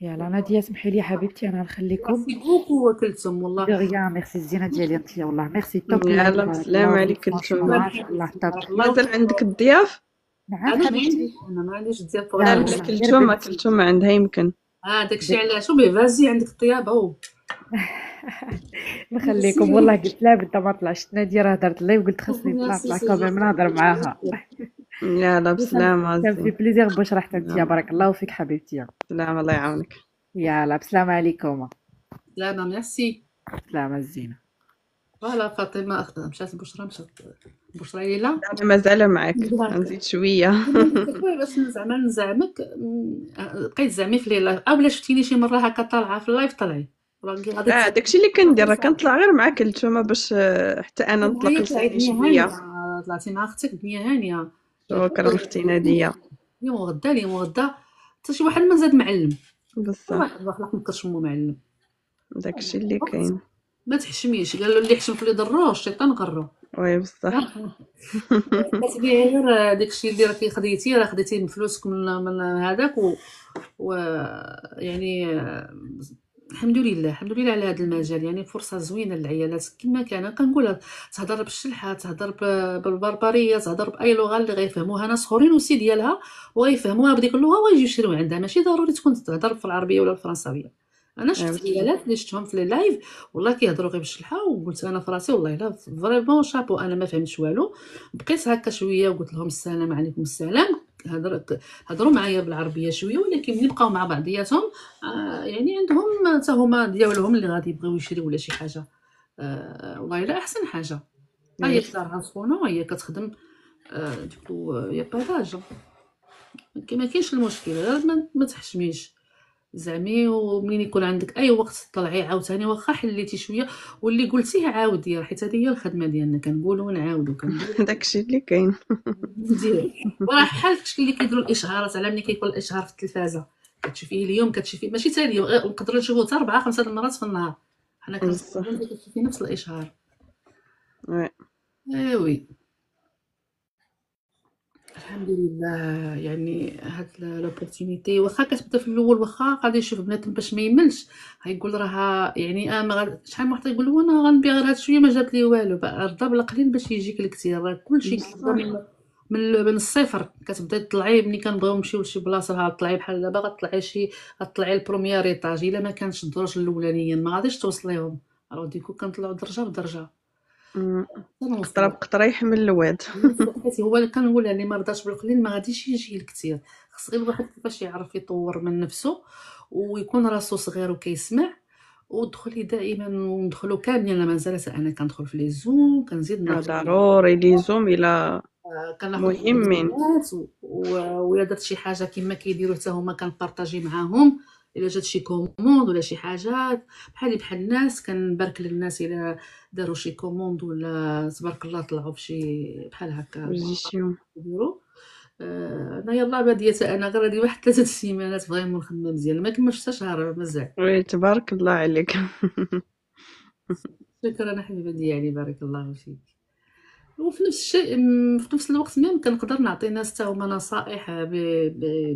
يلا نادية اسمحي لي حبيبتي أنا نخليكم. ميرسي بوكو كلثوم والله. دو ريان، ميرسي الزينة ديالي انتيا والله، ميرسي توب اللايف يلا تبارك بسلام الله عليك فيك فرانشمون كلثوم. ما شاء الله توب. مازال عندك الضياف؟ نعم انا ما حبيبتي. عنديش، انا ما عنديش ديال لا لا لا والله غير كلثوم بنتي. كلثوم عندها يمكن. داكشي علاش بيه فازي عندك الطيابه هو. نخليكم والله قلت لا بدا ما طلعش نادية راه هدرت لي وقلت خاصني نطلع كوميم نهضر معاها. يلا بسلامة كان في عزي. بليزير بشرى حتى انتيا بارك الله فيك حبيبتي. سلام الله يعاونك. يلا بسلام عليكم. لا انا ميرسي. سلامة الزينة. فوالا فاطمه مشات بشرى، مشات بشرى ليلى. انا مازال معاك نزيد شويه. باش زعما نزعمك بقيت زعمي في ليلة اولا شفتيني شي مره هكا طالعه في اللايف طلعي راكي غادي داكشي اللي كندير، راه كنطلع غير مع كلثوم باش حتى انا نطلق معايا لساني دنيا شويه. هانيه، طلعتي مع اختك دنيا هانيه. شكرا اختي ناديه. اليوم وغدا اليوم وغدا حتى شي واحد ما زاد معلم، بصح واحد خلاص ما كرشمو معلم. داكشي اللي كاين. ما تحشميش، قالوا اللي حشم في اللي ضرو الشيطان غرو. وي بصح. كتبيع غير داكشي اللي راكي خديتي، راه خديتي من فلوسك من هذاك و يعني الحمد لله الحمد لله على هذا المجال، يعني فرصه زوينه للعيالات كما كان كنقولها. تهضر بالشلحه، تهضر بالبربريه، تهضر باي لغه اللي غيفهموها ناس اخرين وسي ديالها وغيفهموها بديك اللغه ويجيو يشريو عندها، ماشي ضروري تكون تهضر في العربيه ولا الفرنساويه. انا شفت عيالات اللي شفتهم في لي لايف والله كيهضروا غير بالشلحه، وقلت انا في راسي والله لا فريمون شابو، انا ما فهمتش والو. بقيت هكا شويه وقلت لهم السلام عليكم السلام، هضروا معايا بالعربيه شويه، ولكن ملي بقاو مع بعضياتهم يعني عندهم حتى هما ديالهم اللي غادي يبغيو يشريو ولا شي حاجه. والله الا احسن حاجه. هي دارها سخونه، هي كتخدم ديكو يا باجاج، ما كاينش المشكل، غير ما تحشميش زعمي. ومنين يكون عندك اي وقت طلعي عاوتاني، واخا حليتي شويه واللي قلتيه عاودي، حيت هذه هي الخدمه ديالنا، كنقولوا ونعاودوا كنقولوا داكشي اللي كاين. ندير. وراه بحال داكشي اللي كيديروا الاشعارات، على ملي كيكون الاشعار في التلفازه كتشوفيه اليوم كتشوفيه ماشي حتى اليوم، نقدروا نشوفوه حتى 4 5 المرات في النهار، حنا كنشوفي نفس الاشعار. وي وي الحمد لله. يعني هاد لوبورتونيتي واخا كتبدا في الاول، واخا غادي يشوف بنادم باش ما يملش غيقول راه يعني ما شحال من واحد يقول وانا غنبيع غير هاد شويه ما جاب لي والو، رضا بالقليل باش يجيك الكثير. راه كلشي كتبدا من الصفر، كتبدا تطلعي. ملي كنبغيو نمشيو لشي بلاصه طلعي بحال دابا غطلعي غطلعي البروميير ايطاج، الا ما كانش الدرج الاولانيين ما غاديش توصليهم، راه ديكو كنطلعوا درجه بدرجه قطره بقطره يحمل الواد. حيت هو اللي كنقولها اللي ما رضاش بالقليل ما غاديش يجي الكثير. خص غير الواحد كيفاش يعرف يطور من نفسه ويكون راسو صغير وكيسمع. ودخلي دائما وندخلوا كاملين، انا مازال انا كندخل في لي زوم كنزيد ناخذ ضروري لي زوم الى مهمين. ويا درت شي حاجه كما كيديروا حتى هما كنبارطاجي معاهم، الا جات شي كوموند ولا شي حاجات بحال الناس كنبارك للناس الا داروا شي كوموند ولا تبارك الله طلعوا بشي بحال هكا بوزيسيون يديروا. انا يلاه باديه انا غير هادي واحد 3 سيمانات فريمون خدمه مزيان، ما كملتش حتى شهر مازال. وي تبارك الله عليك. شكرا حبيبه ديالي بارك الله فيك. وفي نفس الشيء في نفس الوقت ميم كنقدر نعطي ناس حتى هما نصائح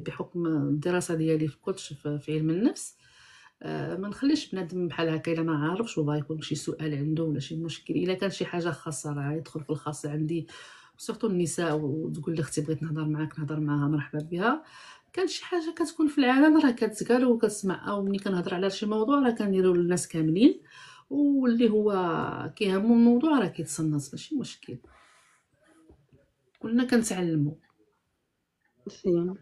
بحكم الدراسه ديالي في كلش في علم النفس. ما نخليش بنادم بحال هكا الا ما عارفش وبغى يكون شي سؤال عنده ولا شي مشكل، الا كان شي حاجه خاصه راه يدخل في الخاص عندي، سورتو النساء، وتقول لي اختي بغيت نهضر معاك نهضر معاها مرحبا بها. كان شي حاجه كتكون في العالم راه كتقال وكتسمع، او ملي كنهضر على شي موضوع راه كنديرو للناس كاملين، واللي هو كيهمو الموضوع راه كيتصنت ماشي مشكل، كلنا كنتعلموا. زين.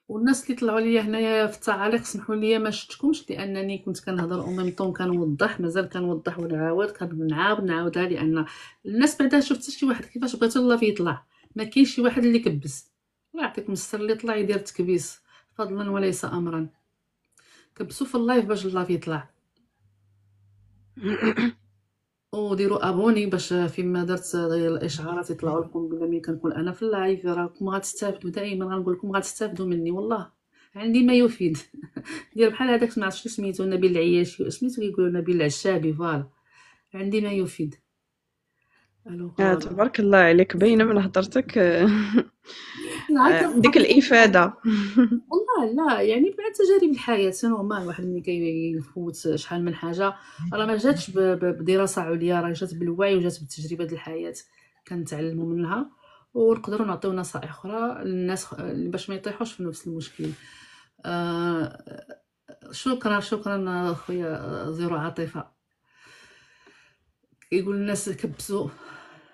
والناس اللي طلعوا ليا هنايا في التعاليق سمحوا لي ما شفتكمش، لانني كنت كنهضر او ميم طون كنوضح، مازال كنوضح ونعاود نعاودها، لان الناس بعدا شفت شي واحد كيفاش بغيتو الله يطلع، ما كاينش شي واحد اللي كبس. الله يعطيكم السر، اللي طلع يدير تكبيس فضلا وليس امرا، كبسوا في اللايف باش الله يطلع. وديروا ابوني باش فيما درت الاشعارات يطلعوا لكم بلا ملي كنكون انا في اللايف، راكم غتستافدوا دائما، غنقول لكم غتستافدوا مني والله عندي ما يفيد. دير بحال هذاك ما عرفتش سميتو نبيل العياشي سميتو كيقولوا نبيل العشابي، فوالا عندي ما يفيد. الوغ تبارك الله عليك، باينة من هضرتك نعرف عندك الإفادة. والله لا يعني مع تجارب الحياة سي نورمال واحد ملي كيفوت شحال من حاجة راه ما جاتش بدراسة عليا، راه جات بالوعي وجات بالتجربة ديال الحياة كنتعلموا منها ونقدروا نعطيو نصائح أخرى للناس باش ما يطيحوش في نفس المشكل. شكرا خويا زيرو عاطفة. كيقول الناس كبسوا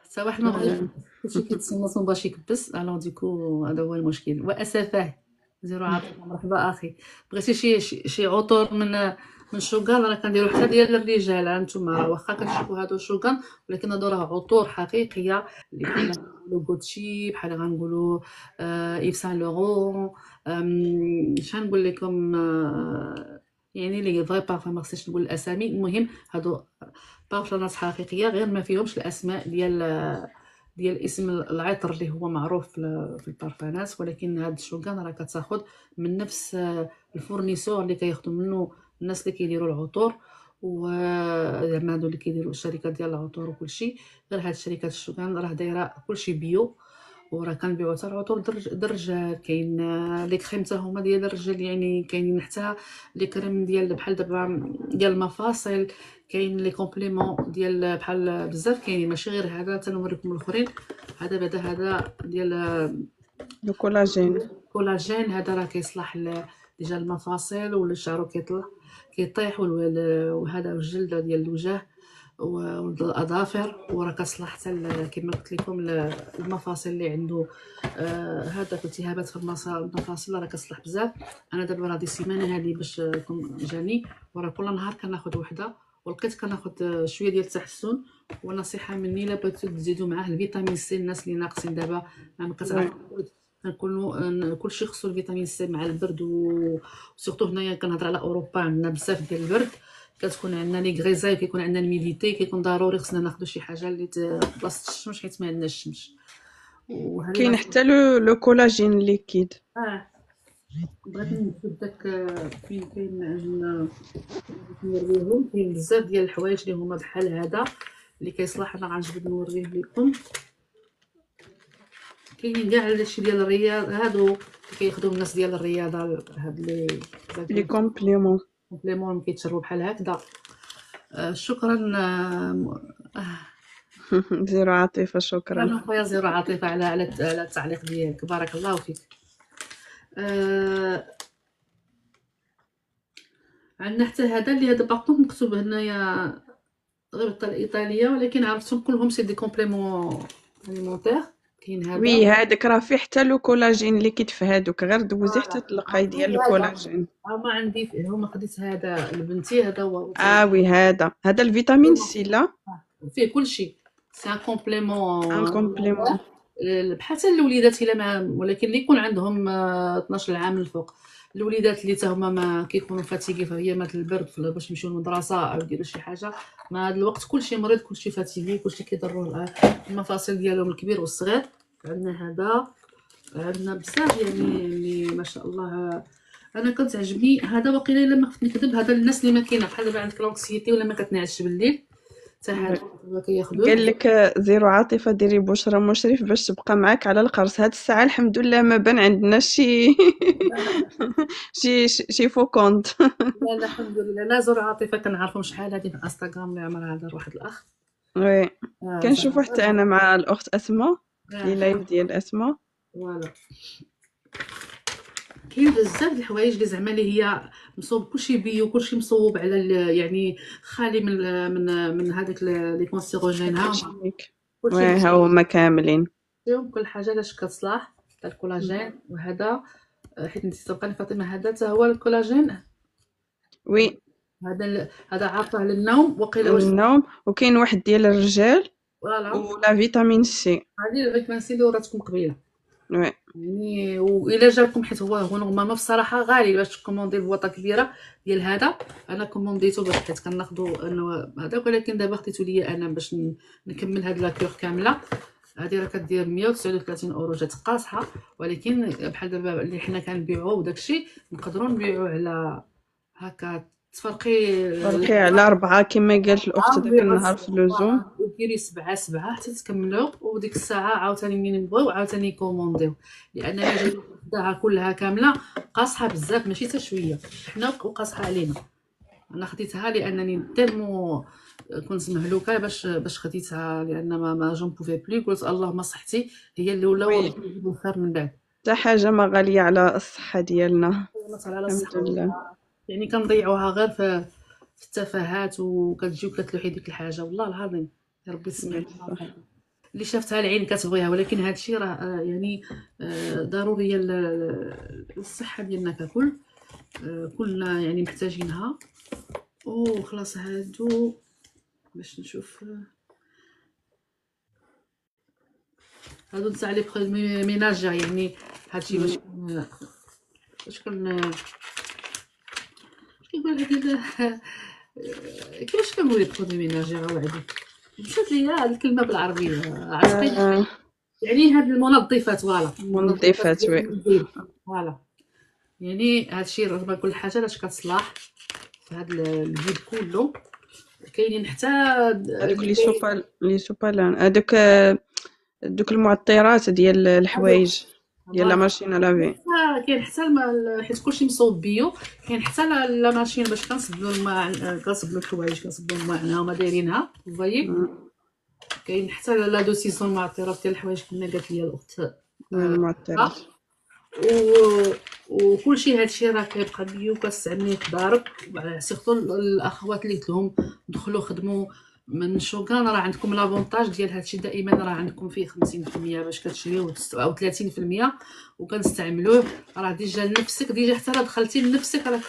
حتى واحد ما بغى يكبس، كلشي كيتصنت وما باش يكبس، الوغ ديكو هذا هو المشكل. واسفاه زيرو عاطفه، مرحبا اخي. بغيتي شي عطور من شوغان راه كنديرو حتى ديال الرجال. هانتوما واخا كتشوفوا هادو شوغان ولكن هادو راه عطور حقيقيه اللي بحال غنقولوا غوتشي، بحال غنقولوا ايف سان لورون، شحال نقول لكم يعني لي فري بارفان ما خصنيش نقول الاسامي. المهم هادو بارفانات حقيقيه غير ما فيهمش الاسماء ديال اسم العطر اللي هو معروف في البارفانات، ولكن هاد الشوغان راه كتاخد من نفس الفورنيسور اللي كياخدوا منه الناس اللي كيديروا العطور، وزعما هادو اللي كيديروا الشركات ديال العطور وكلشي. غير هاد الشركات الشوغان راه دايره كلشي بيو، وراه كنبيعوا حتى العطور الرجال. كاين لي كريم حتى هما ديال الرجال، يعني كاينين حتى لي كريم ديال بحال دابا ديال المفاصل، كاين لي كومبليمون ديال بحال بزاف كاينين ماشي غير هذا. تنوريكم الاخرين. هذا بعدا هذا ديال الكولاجين. كولاجين، هذا راه كيصلح ديجا المفاصل ولا الشعر كيطلع كيطيح، وهذا الجلد ديال الوجه والاظافر، وراه كتصلح حتى كما قلت لكم المفاصل اللي عنده هذا التهابات في المفاصل راه كتصلح بزاف. انا دابا راه دي سيمانه هذه باش جاني، وراه كل نهار كناخذ وحده ولقيت كناخذ شويه ديال التحسن. ونصيحه مني لا بغيتو تزيدوا معاه الفيتامين سي، الناس اللي ناقصين دابا ما كتعرف كنكونوا كلشي خصو الفيتامين سي مع البرد، وسورتو هنايا كنهضر على اوروبا عندنا بزاف ديال البرد، كتكون عندنا لي غريزاي، كيكون عندنا الميديتي، كيكون ضروري خصنا ناخذ شي حاجه اللي بلاصه الشمس حيت ما عندناش الشمس. وهذه كاين حتى لو كولاجين ليكيد. بغيت نجبد داك فين كاين عندنا نوريهم. كاين بزاف ديال الحوايج اللي هما بحال هذا اللي كيصلح. انا غنجبد نوريه لكم. كاينين كاع داكشي ديال الرياضه هادو كياخذوا الناس ديال الرياضه، هاد لي كومبليمون كومبليمون كيتشربوا بحال هكذا. شكرا زيرو عاطفة، شكرا. انا خويا زيرو عاطفه على التعليق ديالك، بارك الله فيك. عندنا حتى هذا اللي هذا باغطون مكتوب هنايا غير الايطاليه، ولكن عرفتهم كلهم سي دي كومبليمون اليمونتير. كاين هذا وي هذاك راه فيه حتى لو كولاجين ليكيد في هادوك، غير دوزي حتى تلقاي ديال الكولاجين. ما عندي هما خديت هذا لبنتي، هذا هو وي هذا الفيتامين سي لا فيه كلشي، سي ان كومبليمون ان كومبليمون. بحال حتى الوليدات الا ما، ولكن اللي يكون عندهم 12 عام الفوق، الوليدات اللي حتى هما ما كيكونوا فاتيكي في ايامات البرد باش يمشيو للمدرسه او يديروا شي حاجه. مع هذا الوقت كلشي مريض، كلشي فاتيكي، كلشي كيضروا المفاصل ديالهم الكبير والصغير. عندنا هذا، عندنا بزاف يعني اللي ما شاء الله. انا كنت عجبني هذا، وقيله الا ما خفت نكذب هذا للناس اللي ما كاينه بحال دابا عندك لونكسيتي ولا ما كتنعسش بالليل، حتى هذا كياخذوه. قال لك زيرو عاطفة ديري بشرى مشرف باش تبقى معاك على القرص. هاد الساعة الحمد لله ما بان عندنا شي شي فو كونت. لا الحمد لله. لا زور عاطفه كنعرفهم شحال هذه في انستغرام اللي عمرها هذا واحد الاخ. وي كنشوفو حتى انا مع الاخت اسماء لي لايف ديال اسماء. فوالا كاين بزاف د الحوايج اللي زعما اللي هي مصوب كلشي بيو، كلشي مصوب على يعني خالي من هذاك لي كونسيروجين. ها وي ها هما كاملين فيهم كل حاجه لاش كتصلاح تاع الكولاجين. وهذا حيت انت تبقاني فاطمه، هذا حتى هو الكولاجين. وي هذا عاطاه للنوم وقيله النوم. وكاين واحد ديال الرجال فوالا ولا فيتامين سي. هذه الفيتامين سي اللي وراتكم قبيله وي يعني. والا جاكم حيت هو نورمالمون في الصراحه غالي باش تكوموندي بواطه كبيره ديال هذا. انا كومونديتو باش حيت كناخذوا انه هذاك، ولكن دابا خديتو ليا انا باش نكمل هاد لاكور كامله. هذه راه كدير 139 اورو، جات قاصحه، ولكن بحال دابا اللي حنا كنبيعوه وداكشي نقدروا نبيعوه على هكا تفرقي فرقي على 4 كما قالت الأخت داك النهار في اللزوم. وديري 7 حتى تكملوا، وديك الساعه عاوتاني منين نبغيو عاوتاني يكومونديو، لان انا جاي ناخدها كلها كامله قاصحه بزاف ماشي حتى شويه، حنا قاصحه علينا. انا خديتها لانني تيرمو كنت مهلوكه باش خديتها، لان ما جون بوفي بلي، قلت اللهم صحتي هي الاولى وي وربي يجيب الخير من بعد. حتى حاجة ما غالية على الصحة ديالنا، والله على الحمد الصحه لله. يعني كنضيعوها غير في التفاهات، وكتجيو كتلوحي ديك الحاجه والله العظيم. يا ربي تسمح لنا بصح اللي شافتها العين كتبغيها، ولكن هذا الشيء راه يعني ضروريه للصحه ديالنا ككل. كلنا يعني محتاجينها. وخلاص هادو باش نشوف هادو نتاع لي برودوي ميناجير، يعني هادشي باش كيقول هادي كيفاش كنقول لي برودوي ميناجير وعدي مشات ليا هاد الكلمه بالعربيه عشقي، يعني هاد المنظفات، فوالا المنظفات منظفات ديال وي. المنزل، فوالا. يعني هادشي رغم كل حاجه لاش كتصلاح في هاد الجيل كله. كاينين حتى هادوك اللي لي سوبالان دوك المعطرات ديال الحوايج ديال لا فوالا. ماشين لافي. كاين حتى حيت كلشي مصوب بيو، كاين حتى لا ماشين باش كنصبلو الماء، كنصبلو الحوايج، كنصبلو الماء هما دايرينها فوايي. كاين حتى لا دو سيزون معطرات ديال الحوايج كما قالت لي الاخت. المعطرات و وكلشي هادشي راه كيبقى بيو كتستعمليه في دارك، سيرتو الاخوات اللي قلت لهم دخلوا خدموا من شوكان، راه عندكم لافونتاج ديال هادشي دائما، راه عندكم فيه 50% باش كتشريوه او 30% وكنستعملوه. راه ديجا لنفسك، ديجا حتى راه دخلتي لنفسك، راه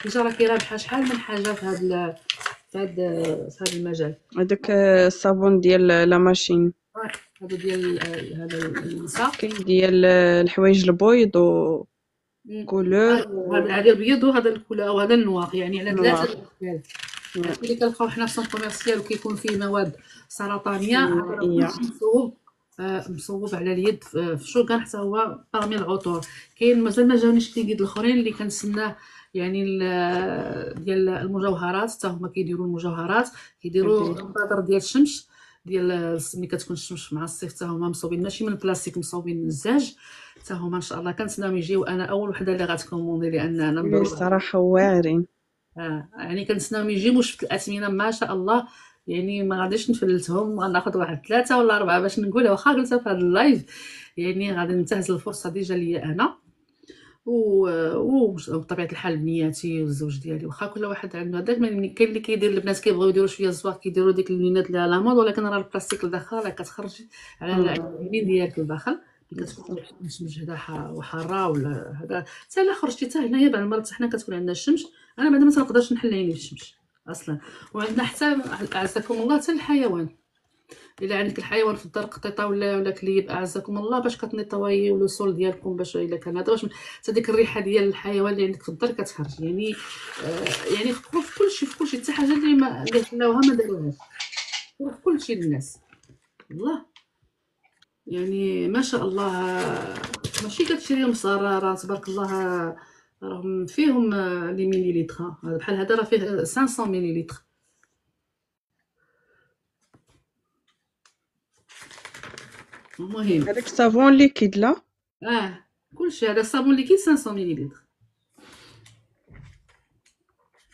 ديجا راكي رابحه شحال من حاجه في هذا المجال. هذاك الصابون ديال لا ماشين، هذا ديال هذا النساء. كاين ديال الحوايج البيض و كولور هذا البيض وهذا الكولا وهذا النواق، يعني على نوار. 3 اشكال. اللي كنلقاو حنا في سون كوميرسيال وكيكون فيه مواد سرطانيه، هذا راه كيميائية. كلشي مصوب على اليد في شوكان، حتى هو رامي العطور. كاين مازال ما جاونيش لي قيد الاخرين اللي كنتسناه، يعني ديال المجوهرات، حتى هما كيديروا المجوهرات، كيديروا البادر ديال الشمس، ديال ملي كتكون الشمس مع الصيف، حتى هما مصوبين ماشي من البلاستيك، مصوبين من الزاج، حتى هما ان شاء الله كنتسناهم يجيو. انا اول وحده اللي غتكوموندي، لان انا وي مضروبه. الصراحة واعرين. يعني كنتسناهم يجيو، وشفت الاثمنه ما شاء الله، يعني ما غاديش نفلتهم، غناخذ واحد 3 ولا 4 باش نقولها، واخا قلتها في هذا اللايف. يعني غادي ننتهز الفرصه ديجا ليا انا، وبطبيعه الحال بنياتي والزوج ديالي، واخا كل واحد عنده هذاك. كاين اللي كيدير، البنات كيبغيو يديروا شويه الزواق، كيديروا ديك اللينات اللي على مود، ولكن راه البلاستيك لداخل راه كتخرج على العينين ديالك لداخل، ملي كتكون الشمس مجهده وحاره ولا هذا. حتى الا خرجتي حتى هنايا بعض المرات حنا كتكون عندنا الشمس، انا بعدا ما تنقدرش نحل عيني في الشمس اصلا. وعندنا حتى اعزكم الله حتى الحيوان، الا عندك الحيوان في الدار قطيطه ولا كليب اعزكم الله، باش كتنيطواي ولو سول ديالكم، باش الا كان هذا باش حتى ديك الريحه ديال الحيوان اللي عندك في الدار كتخرج. يعني يعني في كلشي حتى حاجه اللي خلاوها ما داروهاش في كلشي الناس، والله. يعني ما شاء الله، ماشي كتشريهم صغار، راه تبارك الله راهم فيهم لي ميليليتر، بحال هذا راه فيه 500 ميليليتر. المهم هذاك الصابون ليكيد لا كلشي هذا الصابون ليكيد 500 مليلتر.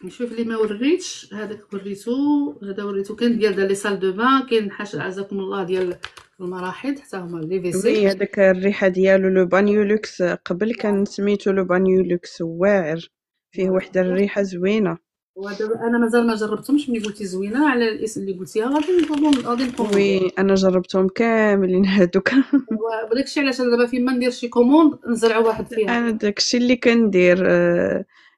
نشوف اللي ما وريتش، هذاك وريتو، هذا وريتو. كاين ديال لي سال دو بان، كاين حاجه عزكم الله ديال المراحيض، حتى هما لي وي. فيسي. هذاك الريحة ديالو لو بانيولوكس، قبل كان سميتو لو بانيولوكس، واعر فيه واحدة الريحة زوينة. ودابا انا مازال ما جربتهمش، ملي قلتي زوينه على الاسم اللي قلتيها غادي نكون. وي انا جربتهم كاملين هادوك. وداكشي علاش انا دابا فين ما ندير شي كوموند نزرع واحد فيها. انا داكشي اللي كندير،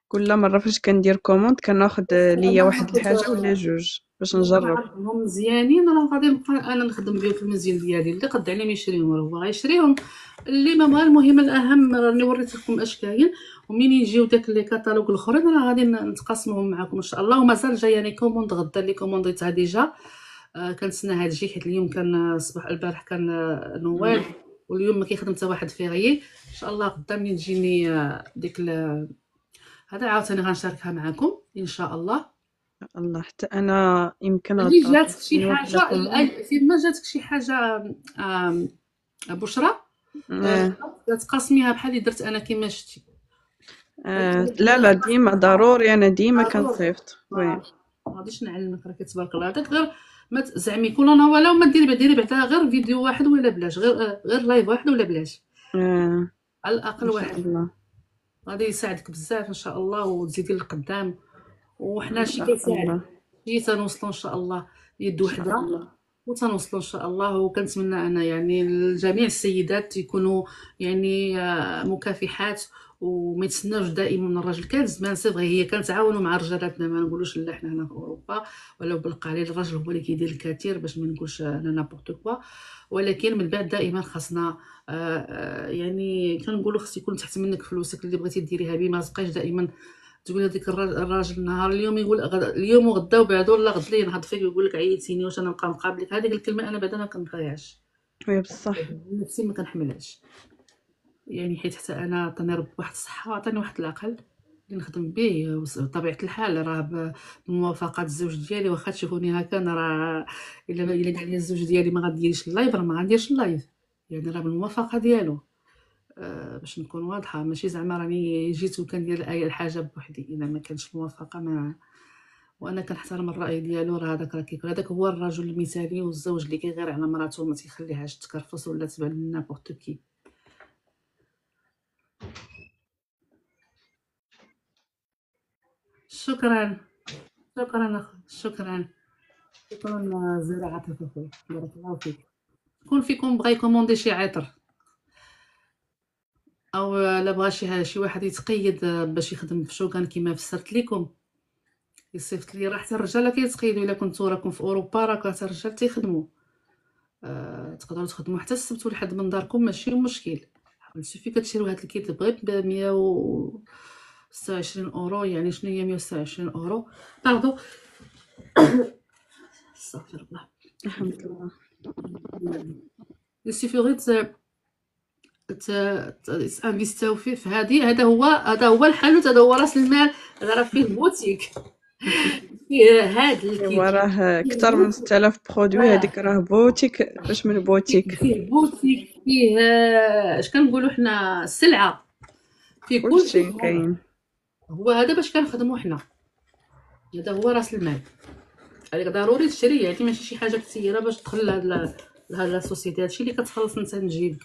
كل مره فاش كندير كوموند كناخذ ليا واحد الحاجه ولا جوج باش نجرب. هم مزيانين، راه غادي نبقى انا نخدم بهم في المنزل ديالي. اللي قد عليهم يشريهم راه هو غيشريهم، اللي ما بغا. المهم الاهم راني وريت لكم اش كاين، ومين يجيو داك لي كاتالوج الاخرين راه غادي نتقاسمهم معكم ان شاء الله. ومازال جاياني كوموند غدا اللي كومونديتها ديجا. كنتسنى هاد الشيء، حيت اليوم كان صباح البارح كان نوال، واليوم ما كيخدم حتى واحد فيغيي. ان شاء الله غدا منين تجيني ديك هذا عاوتاني غنشاركها معكم ان شاء الله. الله حتى انا يمكن اللي غدا جاتك شي نوض حاجه لكم. فين ما جاتك شي حاجه بشرى آه. تقاسميها بحال اللي درت انا كيما شفتي. لا لا ديما ضروري، انا ديما ضروري. كنصيفط وي. ما غاديش نعلمك راه تبارك الله هذاك غير ما تزعمي كل انا ولا ما ديري بعدا غير فيديو واحد ولا بلاش، غير لايف واحد ولا بلاش على الاقل ان شاء واحد، الله غادي يساعدك بزاف ان شاء الله وتزيدي للقدام. وحنا ان شي شاء كيساعد الله شي تنوصلوا ان شاء الله يد ان شاء وحده الله. وتنوصلوا ان شاء الله. وكنتمنى انا يعني لجميع السيدات يكونوا يعني مكافحات وما يتسناوش دائما من الراجل. كان زمان سي فغي هي كنتعاونوا مع رجالاتنا، ما نقولوش لا حنا هنا في اوروبا ولو بالقليل الراجل هو اللي كيدير الكثير باش ما نقولش انا نابورت كوا، ولكن من بعد دائما خاصنا يعني كنقولوا خص يكون تحت منك فلوسك اللي بغيتي ديريها بيه، ما تبقايش دائما تقول هذيك الراجل نهار اليوم يقول اليوم وغدا وبعدو لا غد لي نهض فيك يقول لك عييتيني واش انا نبقى نقابلك. هذيك الكلمه انا بعدا ما كنبغيهاش وي بصح نفسي، ما كنحملهاش يعني، حيت حتى انا عطاني ربي واحد الصحه وعطاني واحد العقل اللي نخدم به. بطبيعه الحال راه بموافقه الزوج ديالي، واخا تشوفوني هكا انا راه الا قال لي الزوج ديالي ما غاديريش اللايف راه ما غنديرش اللايف، يعني راه بالموافقه ديالو. باش نكون واضحه ماشي زعما راني جيت وكندير اي الحاجه بوحدي، الا ما كانش الموافقه ما. وانا كنحترم الراي ديالو، راه هذاك راه كيكون هذاك هو الرجل المثالي والزوج اللي كيغير على مراته وما تيخليهاش تكرفص ولا تبان لنا نابورت كي. شكرا شكرا شكرا شكرا زيرة عاطفة خويا، بارك الله فيك. شكون فيكم بغا يكوموندي شي عطر او لا بغا شي واحد يتقيد باش يخدم في شوغان كيما فسرت لكم يصيفط لي؟ راه حتى الرجاله كيتقيدوا، الا كنتو راكم في اوروبا راه حتى الرجال تيخدموا. تقدروا تخدموا حتى السبت والحد من داركم ماشي مشكل. سيفي كتشريو هاد الكيت غير ب 126 اورو. يعني شنو هي 126 اورو؟ باردو استغفر الله. الحمد لله. يسيفي غير انفيستاو فيه في هذه. هذا هو الحانوت، هذا هو راس المال. هذا راه فيه بوتيك فيه هاد الكيت، وراه اكثر من 6000 برودوي، هذيك راه بوتيك باش من بوتيك. فيه بوتيك فيه اش كنقولوا حنا السلعه، فيه كلشي كلشي. كاين. هو هذا باش كنخدموا حنا، هذا هو راس المال. عليك ضروري تشري، يعني ماشي شي حاجه كثيره باش تدخل لهاد لا سوسيتي. هادشي اللي كتخلص انت نجيب.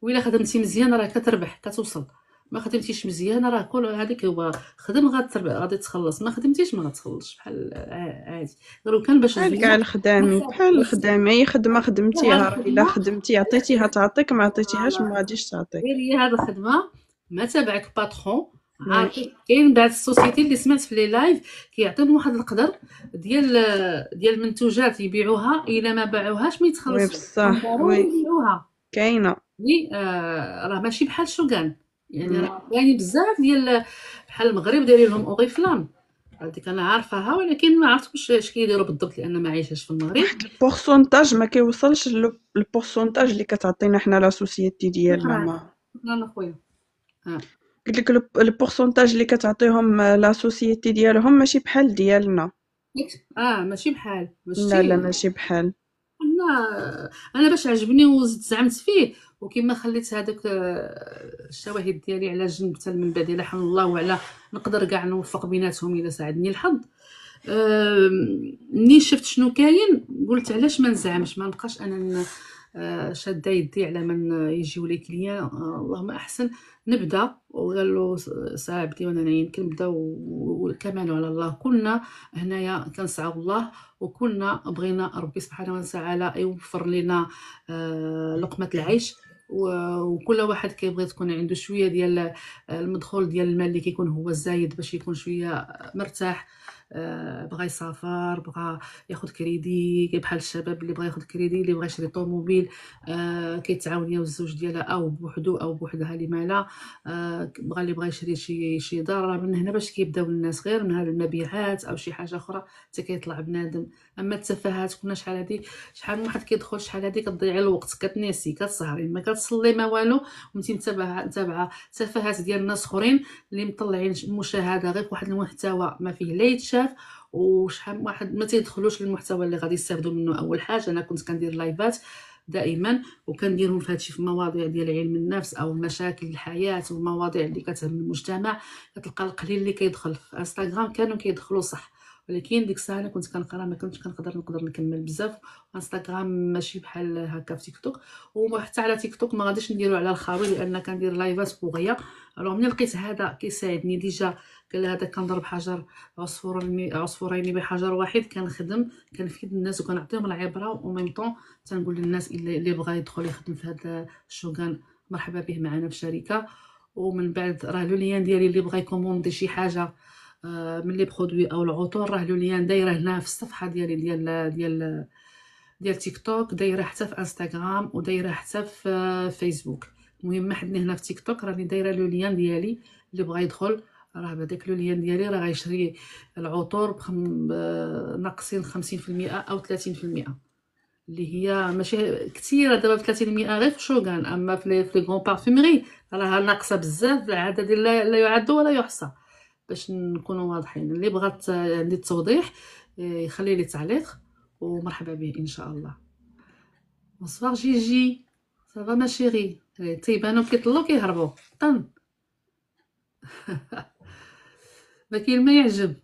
وإلا خدمتي مزيان راه كتربح كتوصل، ما خدمتيش مزيان راه كل هذيك هو خدم غتربح غادي تخلص، ما خدمتيش ما غتخلصش بحال عادي. غير كان باش بحال كاع الزوج الخدامين، بحال الخدامة اي خدمة خدمتيها راه الا الخدمه خدمتي عطيتيها تعطيك، ما عطيتيهاش ما غاديش تعطيك. ديري هاد الخدمه ما تابعك باترون وي عارفين. كاين بعض السوسيتي اللي سمعت في لي لايف كيعطيهم واحد القدر ديال المنتوجات يبيعوها، الا ما باعوهاش ما وي يتخلصوا، بصح ضروري وي يبيعوها. كاينة. يعني راه ماشي بحال شوغان، يعني راه كاين بزاف ديال بحال المغرب دايرين لهم اوريفلام، هذيك انا عارفاها، ولكن ما عرفتش اش كيديروا بالضبط لان ما عايشاش في المغرب. واحد البورسونتاج ما كيوصلش البورسونتاج اللي كتعطينا حنا لا سوسيتي ديالنا. شكرا ما شكرا اخويا. قلت لك البورسونتاج اللي كتعطيهم لا سوسيتي ديالهم ماشي بحال ديالنا. ماشي بحال لا لا ماشي. ماشي بحال. انا باش عجبني وزدت زعمت فيه، وكما خليت هذوك الشواهد ديالي على جنب حتى من بعد لا حول الله وعلا نقدر كاع نوفق بيناتهم الا ساعدني الحظ. ملي شفت شنو كاين قلت علاش ما نزعمش، ما نبقاش انا شاده يدي على من يجيو لي كليان. اللهم احسن نبدا. وقال له صاحبتي وانا يمكن نبدا والكمال على الله. كلنا هنايا كنسعوا الله، وكلنا بغينا ربي سبحانه وتعالى يوفر لنا لقمه العيش، وكل واحد كيبغي تكون عنده شويه ديال المدخول ديال المال اللي كيكون هو الزايد باش يكون شويه مرتاح بغى يسافر، بغى ياخد كريدي، بحال الشباب اللي بغى ياخد كريدي، اللي بغى يشري طوموبيل، كيتعاون هي والزوج ديالها او بوحدو او بوحدها لما لا. اللي بغى يشري شي دار، راه من هنا باش كيبداو الناس، غير من هاد المبيعات او شي حاجه اخرى حتى كيطلع بنادم. اما التفاهات كنا شحال هادي، شحال من واحد كيدخل شحال هادي كتضيعي الوقت، كتنسي، كتسهري، ما كتصلي ما والو، وانتي متابعه تفاهات ديال ناس اخرين اللي مطلعين مشاهده غير فواحد المحتوى ما فيه لا يتشاف. وشحال من واحد ما تيدخلوش للمحتوى اللي غادي يستافدوا منه. اول حاجه انا كنت كندير لايفات دائما، وكنديرهم في هادشي في مواضيع ديال علم النفس او مشاكل الحياه والمواضيع اللي كتهم المجتمع. كتلقى القليل اللي كيدخل في انستغرام كانوا كيدخلوا صح، ولكن ديك الساعه انا كنت كنقرا، ما كنتش كنقدر نكمل بزاف. انستغرام ماشي بحال هكا في تيك توك، وحتى على تيك توك ما غاديش نديرو على الخاوي، لان كندير لايفات بوغيا. الوغ ملي لقيت هذا كيساعدني ديجا، قال هذا كنضرب حجر عصفورين بحجر واحد، كنخدم كنفيد الناس وكنعطيهم العبره، وميم طون تنقول للناس اللي بغى يدخل يخدم في هذا الشوغان مرحبا به معنا في الشركه. ومن بعد راه لو ليان ديالي اللي بغى يكوموندي شي حاجه من لي برودوي او العطور، راه لو ليان دايره هنا في الصفحه ديالي ديال تيك توك، دايره حتى في انستغرام، ودايره حتى في فيسبوك. المهم حدني هنا في تيك توك راني دايره لو ليان ديالي، اللي بغى يدخل راه بهذاك لو ليان ديالي راه غيشري العطور ناقصين 50% او 30%، اللي هي ماشي كثيره دابا ب 30% غير في شوغان. اما في لي غون بارفومري راه ناقصه بزاف، العدد لا يعد ولا يحصى. باش نكونوا واضحين، اللي بغات عندي التوضيح يخلي لي تعليق، ومرحبا به ان شاء الله. بونسوار جيجي، صافا ما شيري، تيبانو كيطلو كيهربوا طن. ما كاين ما يعجب.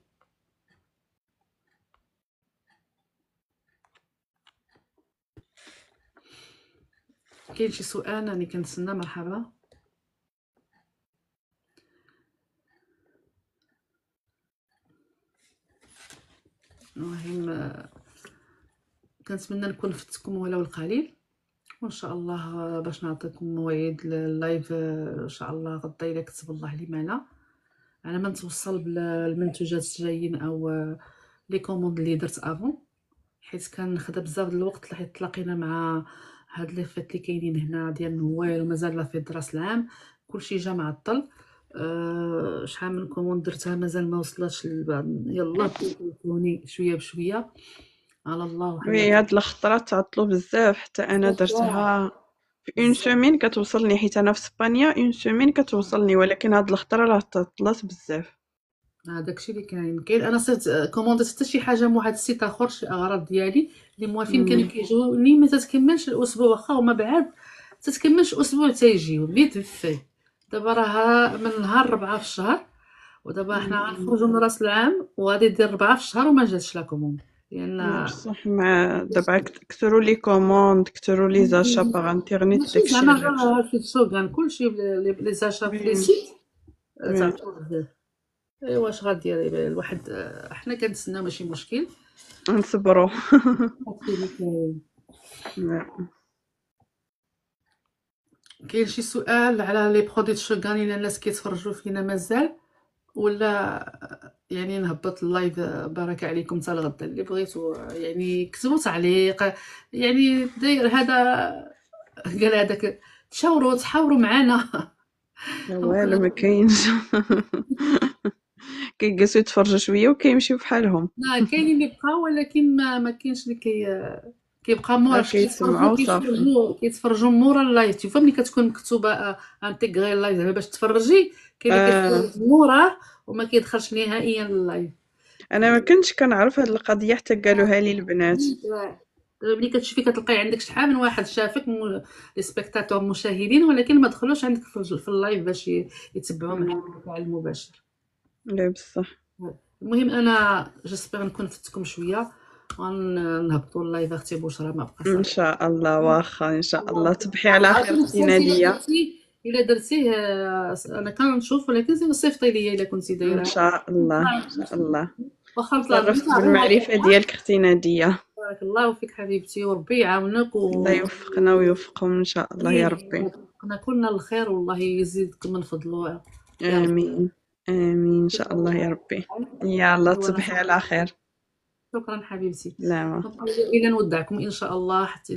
كاين شي سؤال راني كنتسنى؟ مرحبا. المهم كنتمنى نكون فتكم ولو القليل، وان شاء الله باش نعطيكم مواعيد اللايف ان شاء الله غدا الا كتب الله لي معنا، على ما نتوصل بالمنتوجات الجايين او لي كوموند اللي درت افون، حيت كنخدا بزاف د الوقت حيت تلاقينا مع هاد لي فيت اللي كاينين هنا ديال نويل، ومازال لا فيت راس العام، كلشي جا معطل. شحال من كوموند درتها مازال ما وصلتش للبعض، يلا تليفوني شويه بشويه على الله وحنا. وي هاد الخطرات تعطلوا بزاف، حتى انا درتها في اون سومين كتوصلني، حيت انا في اسبانيا اون سومين كتوصلني، ولكن هاد الخطره راه تعطلات بزاف. داكشي اللي كاين. انا صرت كومونديت حتى شي حاجه من واحد السيت اخر، شي اغراض ديالي اللي موالفين كانوا كيجيوني ما تتكملش الاسبوع، واخا هما بعاد تتكملش اسبوع تيجيو بيت في. دابا راه من نهار 4 في الشهر، ودابا حنا غنخرجوا من راس العام وغادي دير 4 في الشهر وما جاتش لا كوموند، لان بصح مع دابا كثروا لي كوموند، كثروا لي زاشا باغ انترنيت، ماشي داكشي زعما علاش. غير في السوق كلشي لي زاشا في لي وي سيت وي تعطلوا بزاف. ايوا واش غادير الواحد، حنا كنتسناو ماشي مشكل. نصبروا. كاين شي سؤال على لي برودوي الشوغان الا الناس كيتفرجوا فينا مازال، ولا يعني نهبط اللايف؟ بارك عليكم حتى الغدا اللي بغيتو يعني كتبوا تعليق، يعني داير هذا قال هذاك تحاوروا معنا. والو ما كاينش. كيجلسوا يتفرجوا شويه وكيمشيو بحالهم. كاينين اللي بقاو، ولكن ما كاينش اللي كيبقى مورا كيسمعوا صافي. كيتفرجوا مورا اللايف. تشوف ملي كتكون مكتوبه انتيغري اللايف زعما باش تفرجي، كاين اللي كيتفرج موراه وما كيدخلش نهائيا لللايف. انا ما كنتش كنعرف هاد القضيه حتى قالوها لي البنات. ملي كتشوفي كتلقاي عندك شحال من واحد شافك لي سبيكتاتور مشاهدين، ولكن ما دخلوش عندك في اللايف باش يتبعوا معاك الفعل المباشر. لا بصح. المهم انا جيسبر نكون فتكم شويه، غنهبطوا اللايف اختي بشرى ما بقى ان صافي. شاء الله، واخا ان شاء الله تصبحي على خير اختي ناديه. الا درتيه انا كنشوف، ولكن صيفطي ليا الا كنتي دايره. ان شاء الله ان شاء الله. واخا نطلع تشرفت بالمعرفه ديالك اختي ناديه. بارك الله فيك حبيبتي، وربي يعاونك الله يوفقنا ويوفقهم ان شاء الله يا ربي. كنا كلنا الخير، والله يزيدكم من فضله. امين آمين إن شاء الله يا ربي. يلا تصبحي على خير. شكرا حبيبتي. لا الى نودعكم ان شاء الله حتى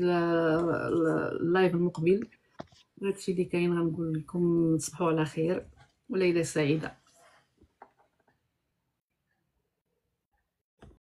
اللايف المقبل. هادشي اللي كاين، غنقول لكم تصبحوا على خير وليله سعيده.